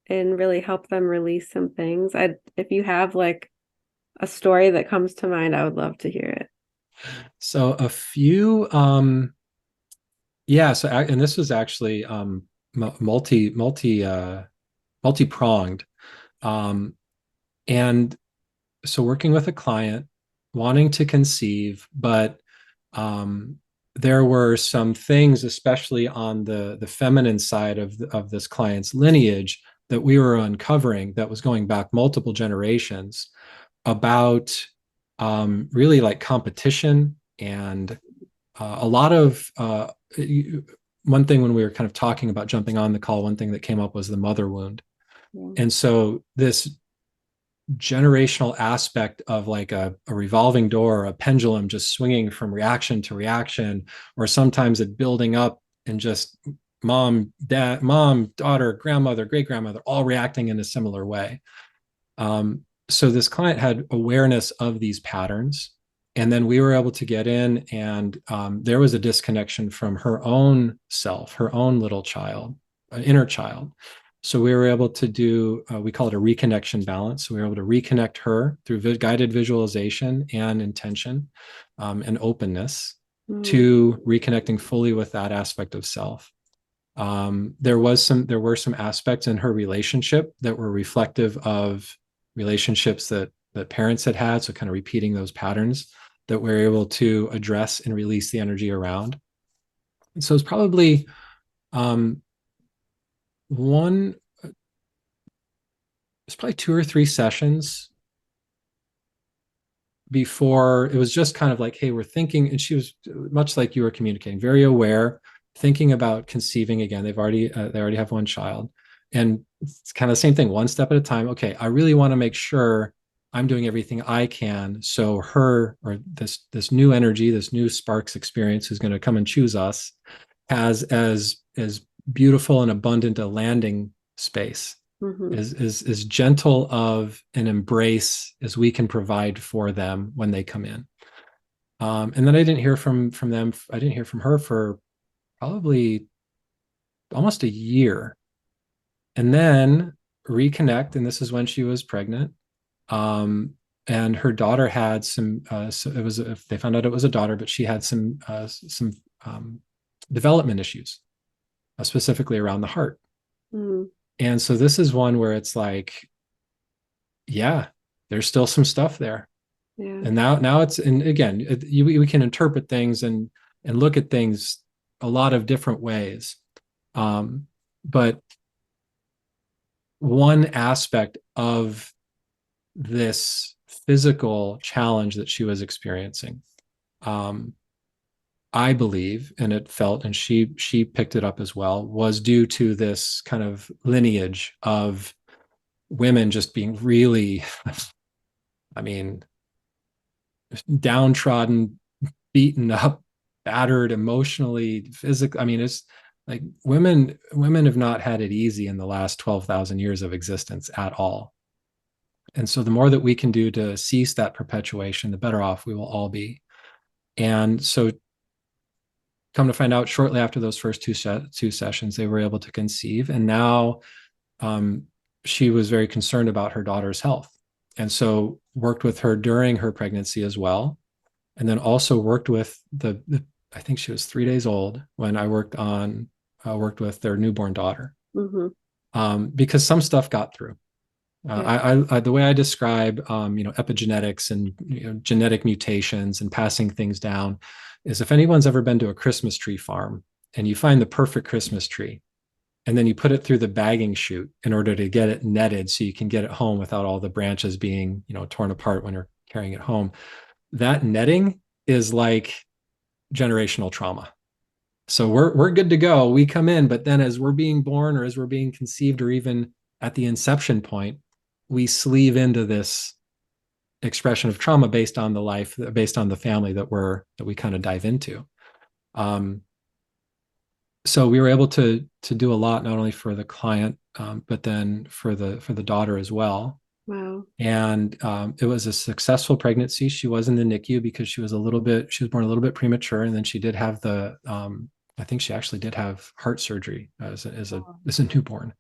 and really help them release some things? If you have like a story that comes to mind, I would love to hear it. So a few, yeah. So and this was actually multi pronged, um, and so working with a client, wanting to conceive, but um, there were some things, especially on the feminine side of this client's lineage, that we were uncovering that was going back multiple generations about really like competition and a lot of one thing when we were kind of talking about jumping on the call, one thing that came up was the mother wound. Yeah. And so this generational aspect of like a revolving door, a pendulum just swinging from reaction to reaction, or sometimes it building up and just mom, daughter, grandmother, great grandmother, all reacting in a similar way. So this client had awareness of these patterns, and then we were able to get in, and there was a disconnection from her own self, her own little child, inner child. So we were able to do, we call it a reconnection balance. So we were able to reconnect her through guided visualization and intention, and openness, Mm, to reconnecting fully with that aspect of self. There were some aspects in her relationship that were reflective of relationships that parents had, so kind of repeating those patterns that we're able to address and release the energy around. And so it's probably um, one it's probably 2 or 3 sessions before it was just kind of like, hey, we're thinking, and she was much like you were communicating, very aware, thinking about conceiving again. They already have one child, and it's kind of the same thing, one step at a time. Okay, I really want to make sure I'm doing everything I can so her, or this new energy, this new sparks experience, who's going to come and choose us, has as beautiful and abundant a landing space, mhm. as gentle of an embrace as we can provide for them when they come in. And then I didn't hear from them. I didn't hear from her for probably almost a year, and then reconnect. And this is when she was pregnant. Um, and her daughter had some. So it was. They found out it was a daughter, but she had some development issues, specifically around the heart. Mm, And so this is one where it's like, yeah, there's still some stuff there. yeah. And now it's, and again, we can interpret things and look at things a lot of different ways. But one aspect of this physical challenge that she was experiencing, um, I believe, and it felt, and she picked it up as well, was due to this kind of lineage of women just being really, I mean, downtrodden, beaten up, battered emotionally, physically. I mean, it's like women have not had it easy in the last 12,000 years of existence at all. And so the more that we can do to cease that perpetuation, the better off we will all be. And so come to find out, shortly after those first two sessions, they were able to conceive. And now um, she was very concerned about her daughter's health. And so worked with her during her pregnancy as well. And then also worked with I think she was 3 days old when I worked with their newborn daughter. Mm-hmm. Because some stuff got through. Yeah. The way I describe, epigenetics and genetic mutations and passing things down is if anyone's ever been to a Christmas tree farm and you find the perfect Christmas tree, and then you put it through the bagging chute in order to get it netted so you can get it home without all the branches being, torn apart when you're carrying it home. That netting is like generational trauma. So we're good to go. We come in, but then as we're being born or as we're being conceived or even at the inception point, we sleeve into this expression of trauma based on the life, based on the family that we kind of dive into. So we were able to do a lot, not only for the client, but then for the daughter as well. Wow. And it was a successful pregnancy. She was in the NICU because she was born a little bit premature, and then she did have I think she actually did have heart surgery as a newborn.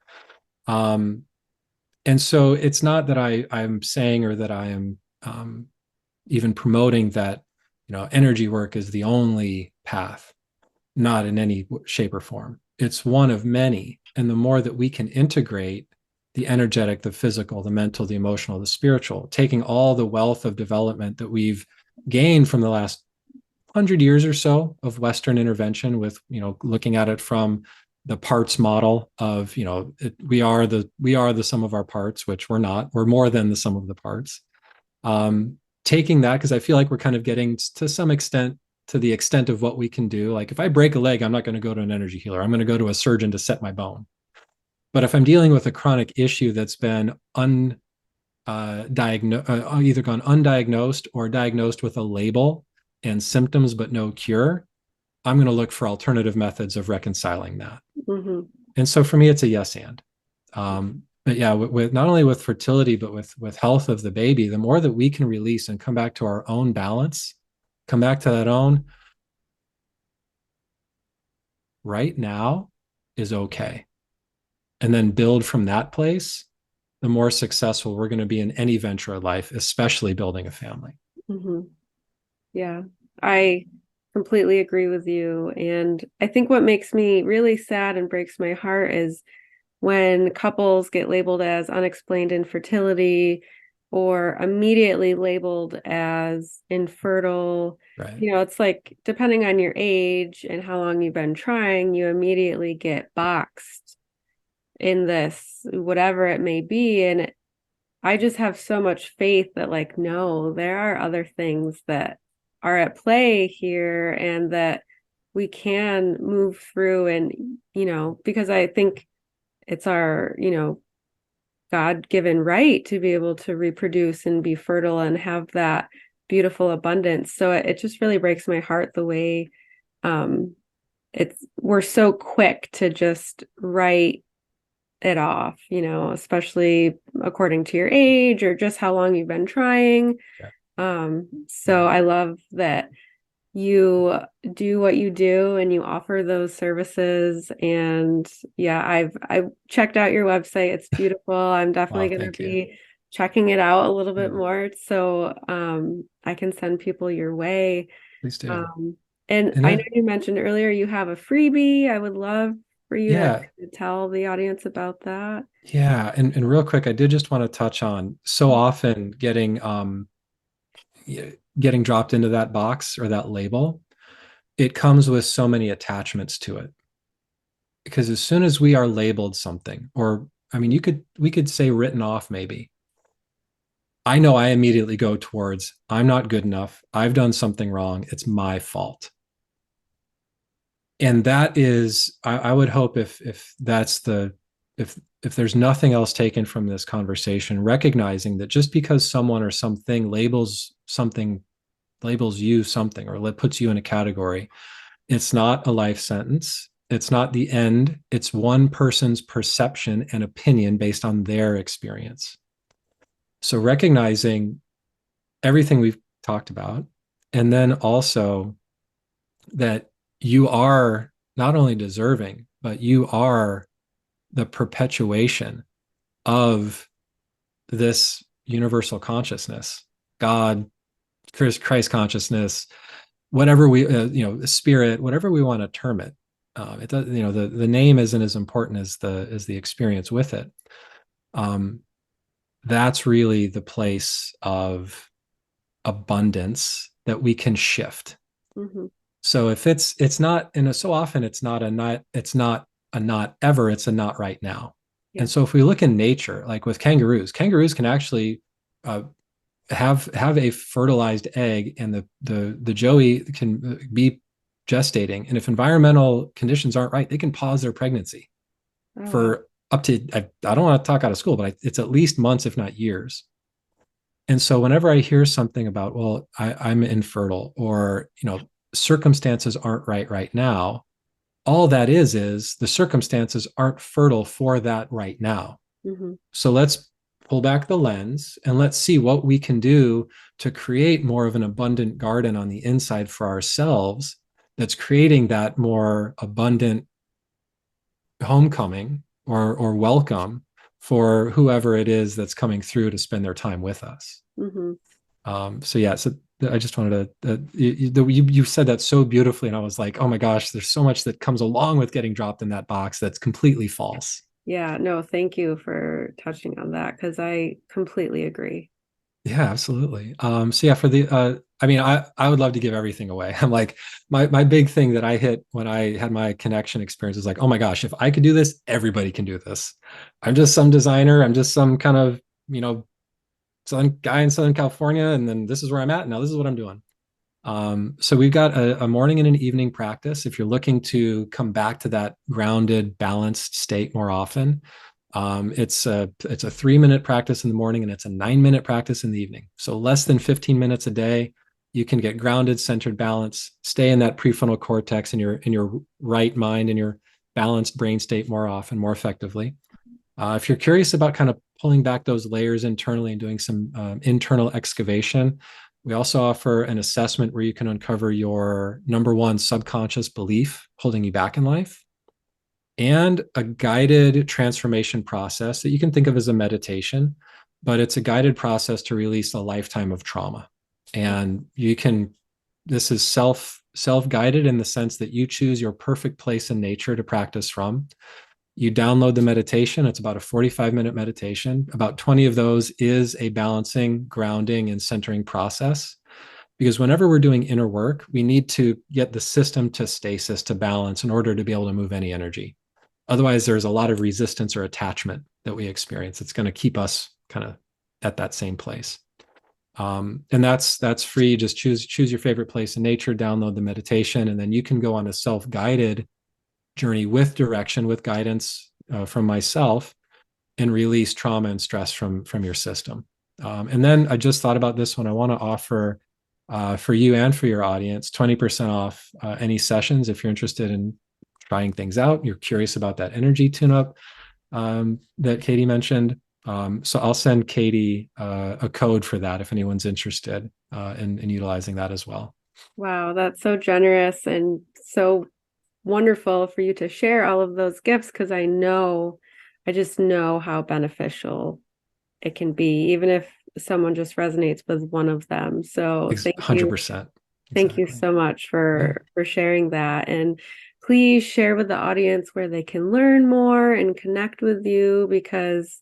And so it's not that I'm saying or that I am even promoting that energy work is the only path. Not in any shape or form. It's one of many. And the more that we can integrate the energetic, the physical, the mental, the emotional, the spiritual, taking all the wealth of development that we've gained from the last 100 years or so of Western intervention with, looking at it from the parts model of, we are the sum of our parts, which we're not. We're more than the sum of the parts. Taking that, because I feel like we're kind of getting to some extent to the extent of what we can do. Like if I break a leg, I'm not going to go to an energy healer. I'm going to go to a surgeon to set my bone. But if I'm dealing with a chronic issue that's been either gone undiagnosed or diagnosed with a label and symptoms but no cure, I'm going to look for alternative methods of reconciling that. Mm-hmm. And so for me, it's a yes and. But yeah, with not only with fertility but with health of the baby, the more that we can release and come back to our own balance, come back to that own right now is okay, and then build from that place, the more successful we're going to be in any venture of life, especially building a family. Mm-hmm. Yeah, I completely agree with you. And I think what makes me really sad and breaks my heart is when couples get labeled as unexplained infertility or immediately labeled as infertile. Right. It's like depending on your age and how long you've been trying, you immediately get boxed in this, whatever it may be. And I just have so much faith that, like, no, there are other things that are at play here and that we can move through. And, because I think it's our, God-given right to be able to reproduce and be fertile and have that beautiful abundance. So it just really breaks my heart the way we're so quick to just write it off, especially according to your age or just how long you've been trying. So I love that you do what you do and you offer those services. And yeah, I've checked out your website. It's beautiful. I'm definitely going to be checking it out a little bit more. So I can send people your way. Please do. And I know you mentioned earlier you have a freebie. I would love for you to tell the audience about that. Yeah. And real quick, I did just want to touch on so often getting dropped into that box or that label. It comes with so many attachments to it. Because as soon as we are labeled something, or I mean, we could say written off maybe. I know I immediately go towards I'm not good enough. I've done something wrong. It's my fault. And that is, I would hope if that's if there's nothing else taken from this conversation, recognizing that just because someone or something labels you something or puts you in a category, it's not a life sentence. It's not the end. It's one person's perception and opinion based on their experience. So recognizing everything we've talked about, and then also that you are not only deserving, but you are the perpetuation of this universal consciousness, God, Christ consciousness, whatever we, spirit, whatever we want to term it. It does, the name isn't as important as the experience with it. Um, that's really the place of abundance that we can shift. Mm-hmm. So if it's not, and so often it's not a not ever, it's a not right now. Yeah. And so if we look in nature, like with kangaroos can actually uh, have a fertilized egg, and the joey can be gestating. And if environmental conditions aren't right, they can pause their pregnancy Oh, wow. for up to, I don't want to talk out of school, but it's at least months, if not years. And so whenever I hear something about, well, I'm infertile, or, circumstances aren't right now, all that is the circumstances aren't fertile for that right now. Mm-hmm. So let's pull back the lens and let's see what we can do to create more of an abundant garden on the inside for ourselves, that's creating that more abundant homecoming or welcome for whoever it is that's coming through to spend their time with us. Mm-hmm. So yeah, so I just wanted to, you said that so beautifully, and I was like, oh my gosh, there's so much that comes along with getting dropped in that box that's completely false. Yeah, no, thank you for touching on that because I completely agree. Yeah, absolutely. So yeah, for the, I mean, I would love to give everything away. I'm like, my big thing that I hit when I had my connection experience is like, oh my gosh, if I could do this, everybody can do this. I'm just some designer. I'm just some kind of, Southern guy in Southern California, and then this is where I'm at. Now this is what I'm doing. So we've got a morning and an evening practice. If you're looking to come back to that grounded, balanced state more often, it's a 3-minute practice in the morning, and it's a 9-minute practice in the evening. So less than 15 minutes a day, you can get grounded, centered, balance, stay in that prefrontal cortex in your right mind, in your balanced brain state more often, more effectively. If you're curious about kind of pulling back those layers internally and doing some internal excavation, we also offer an assessment where you can uncover your number one subconscious belief holding you back in life, and a guided transformation process that you can think of as a meditation, but it's a guided process to release a lifetime of trauma. And this is self guided in the sense that you choose your perfect place in nature to practice from. You download the meditation. It's about a 45-minute meditation. About 20 of those is a balancing, grounding, and centering process. Because whenever we're doing inner work, we need to get the system to stasis, to balance, in order to be able to move any energy. Otherwise, there's a lot of resistance or attachment that we experience. It's going to keep us kind of at that same place. And that's free. Just choose your favorite place in nature, download the meditation, and then you can go on a self-guided journey with direction, with guidance from myself, and release trauma and stress from your system. And then I just thought about this one. I want to offer for you and for your audience 20% off any sessions if you're interested in trying things out. You're curious about that energy tune-up that Katie mentioned. So I'll send Katie a code for that if anyone's interested in utilizing that as well. Wow, that's so generous and so wonderful for you to share all of those gifts because I just know how beneficial it can be, even if someone just resonates with one of them. So thank you. 100%. Thank you Exactly. so much Yeah. for sharing that. And please share with the audience where they can learn more and connect with you because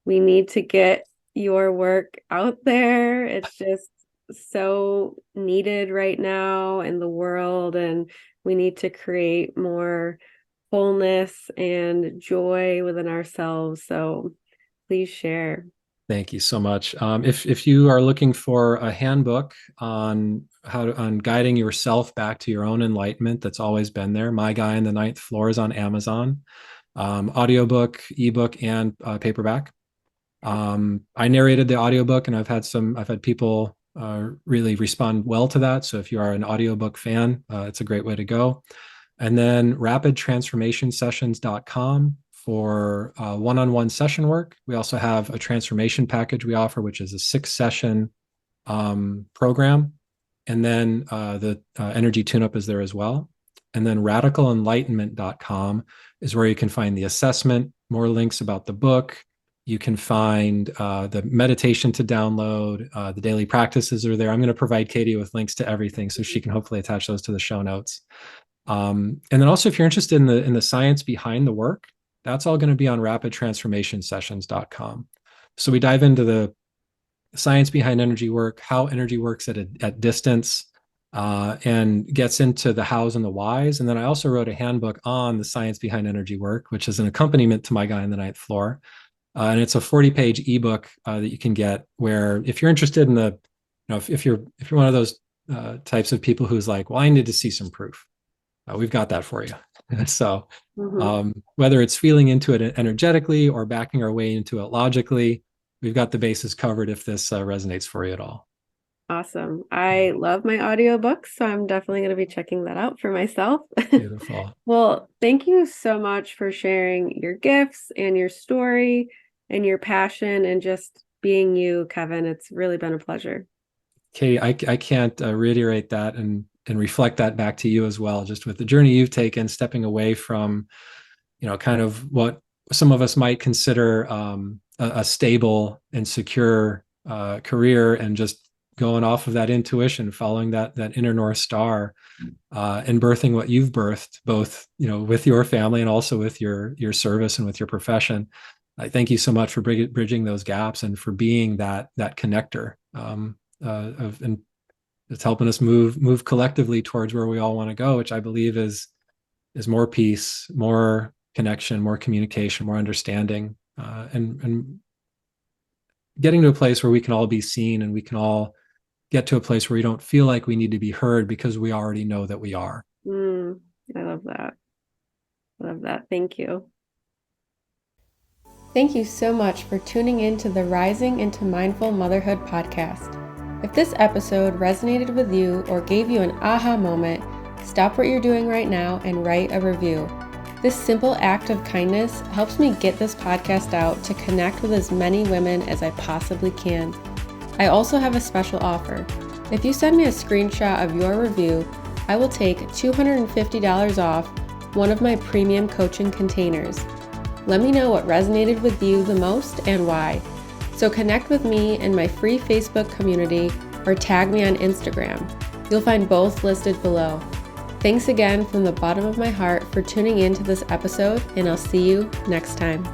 we need to get your work out there. It's just so needed right now in the world, and we need to create more wholeness and joy within ourselves. So please share. Thank you so much. If you are looking for a handbook on on guiding yourself back to your own enlightenment, that's always been there. My Guy in the Ninth Floor is on Amazon. Audiobook, ebook, and paperback. I narrated the audiobook, and I've had people really respond well to that. So if you are an audiobook fan, it's a great way to go. And then rapidtransformationsessions.com for one-on-one session work. We also have a transformation package we offer, which is a 6-session program. And then the energy tune-up is there as well. And then radicalenlightenment.com is where you can find the assessment, more links about the book. You can find the meditation to download. The daily practices are there. I'm going to provide Katie with links to everything so she can hopefully attach those to the show notes. And then also, if you're interested in the science behind the work, that's all going to be on rapidtransformationsessions.com. So we dive into the science behind energy work, how energy works at distance, and gets into the hows and the whys. And then I also wrote a handbook on the science behind energy work, which is an accompaniment to my guy on the ninth floor. And it's a 40-page ebook that you can get. Where if you're interested in the, if you're one of those types of people who's like, well, I need to see some proof, we've got that for you. So whether it's feeling into it energetically or backing our way into it logically, we've got the bases covered if this resonates for you at all. Awesome. I love my audiobooks, so I'm definitely going to be checking that out for myself. Beautiful. Well, thank you so much for sharing your gifts and your story and your passion and just being you, Kevin. It's really been a pleasure. Katie, I can't reiterate that and reflect that back to you as well, just with the journey you've taken, stepping away from, kind of what some of us might consider a stable and secure career, and just going off of that intuition, following that inner North Star, and birthing what you've birthed, both with your family and also with your service and with your profession. I thank you so much for bridging those gaps and for being that connector, and it's helping us move collectively towards where we all want to go, which I believe is more peace, more connection, more communication, more understanding, and getting to a place where we can all be seen, and we can all get to a place where we don't feel like we need to be heard because we already know that we are. I love that. Love that. Thank you. Thank you so much for tuning in to the Rising into Mindful Motherhood podcast. If this episode resonated with you or gave you an aha moment, stop what you're doing right now and write a review. This simple act of kindness helps me get this podcast out to connect with as many women as I possibly can. I also have a special offer. If you send me a screenshot of your review, I will take $250 off one of my premium coaching containers. Let me know what resonated with you the most and why. So connect with me in my free Facebook community or tag me on Instagram. You'll find both listed below. Thanks again from the bottom of my heart for tuning in to this episode, and I'll see you next time.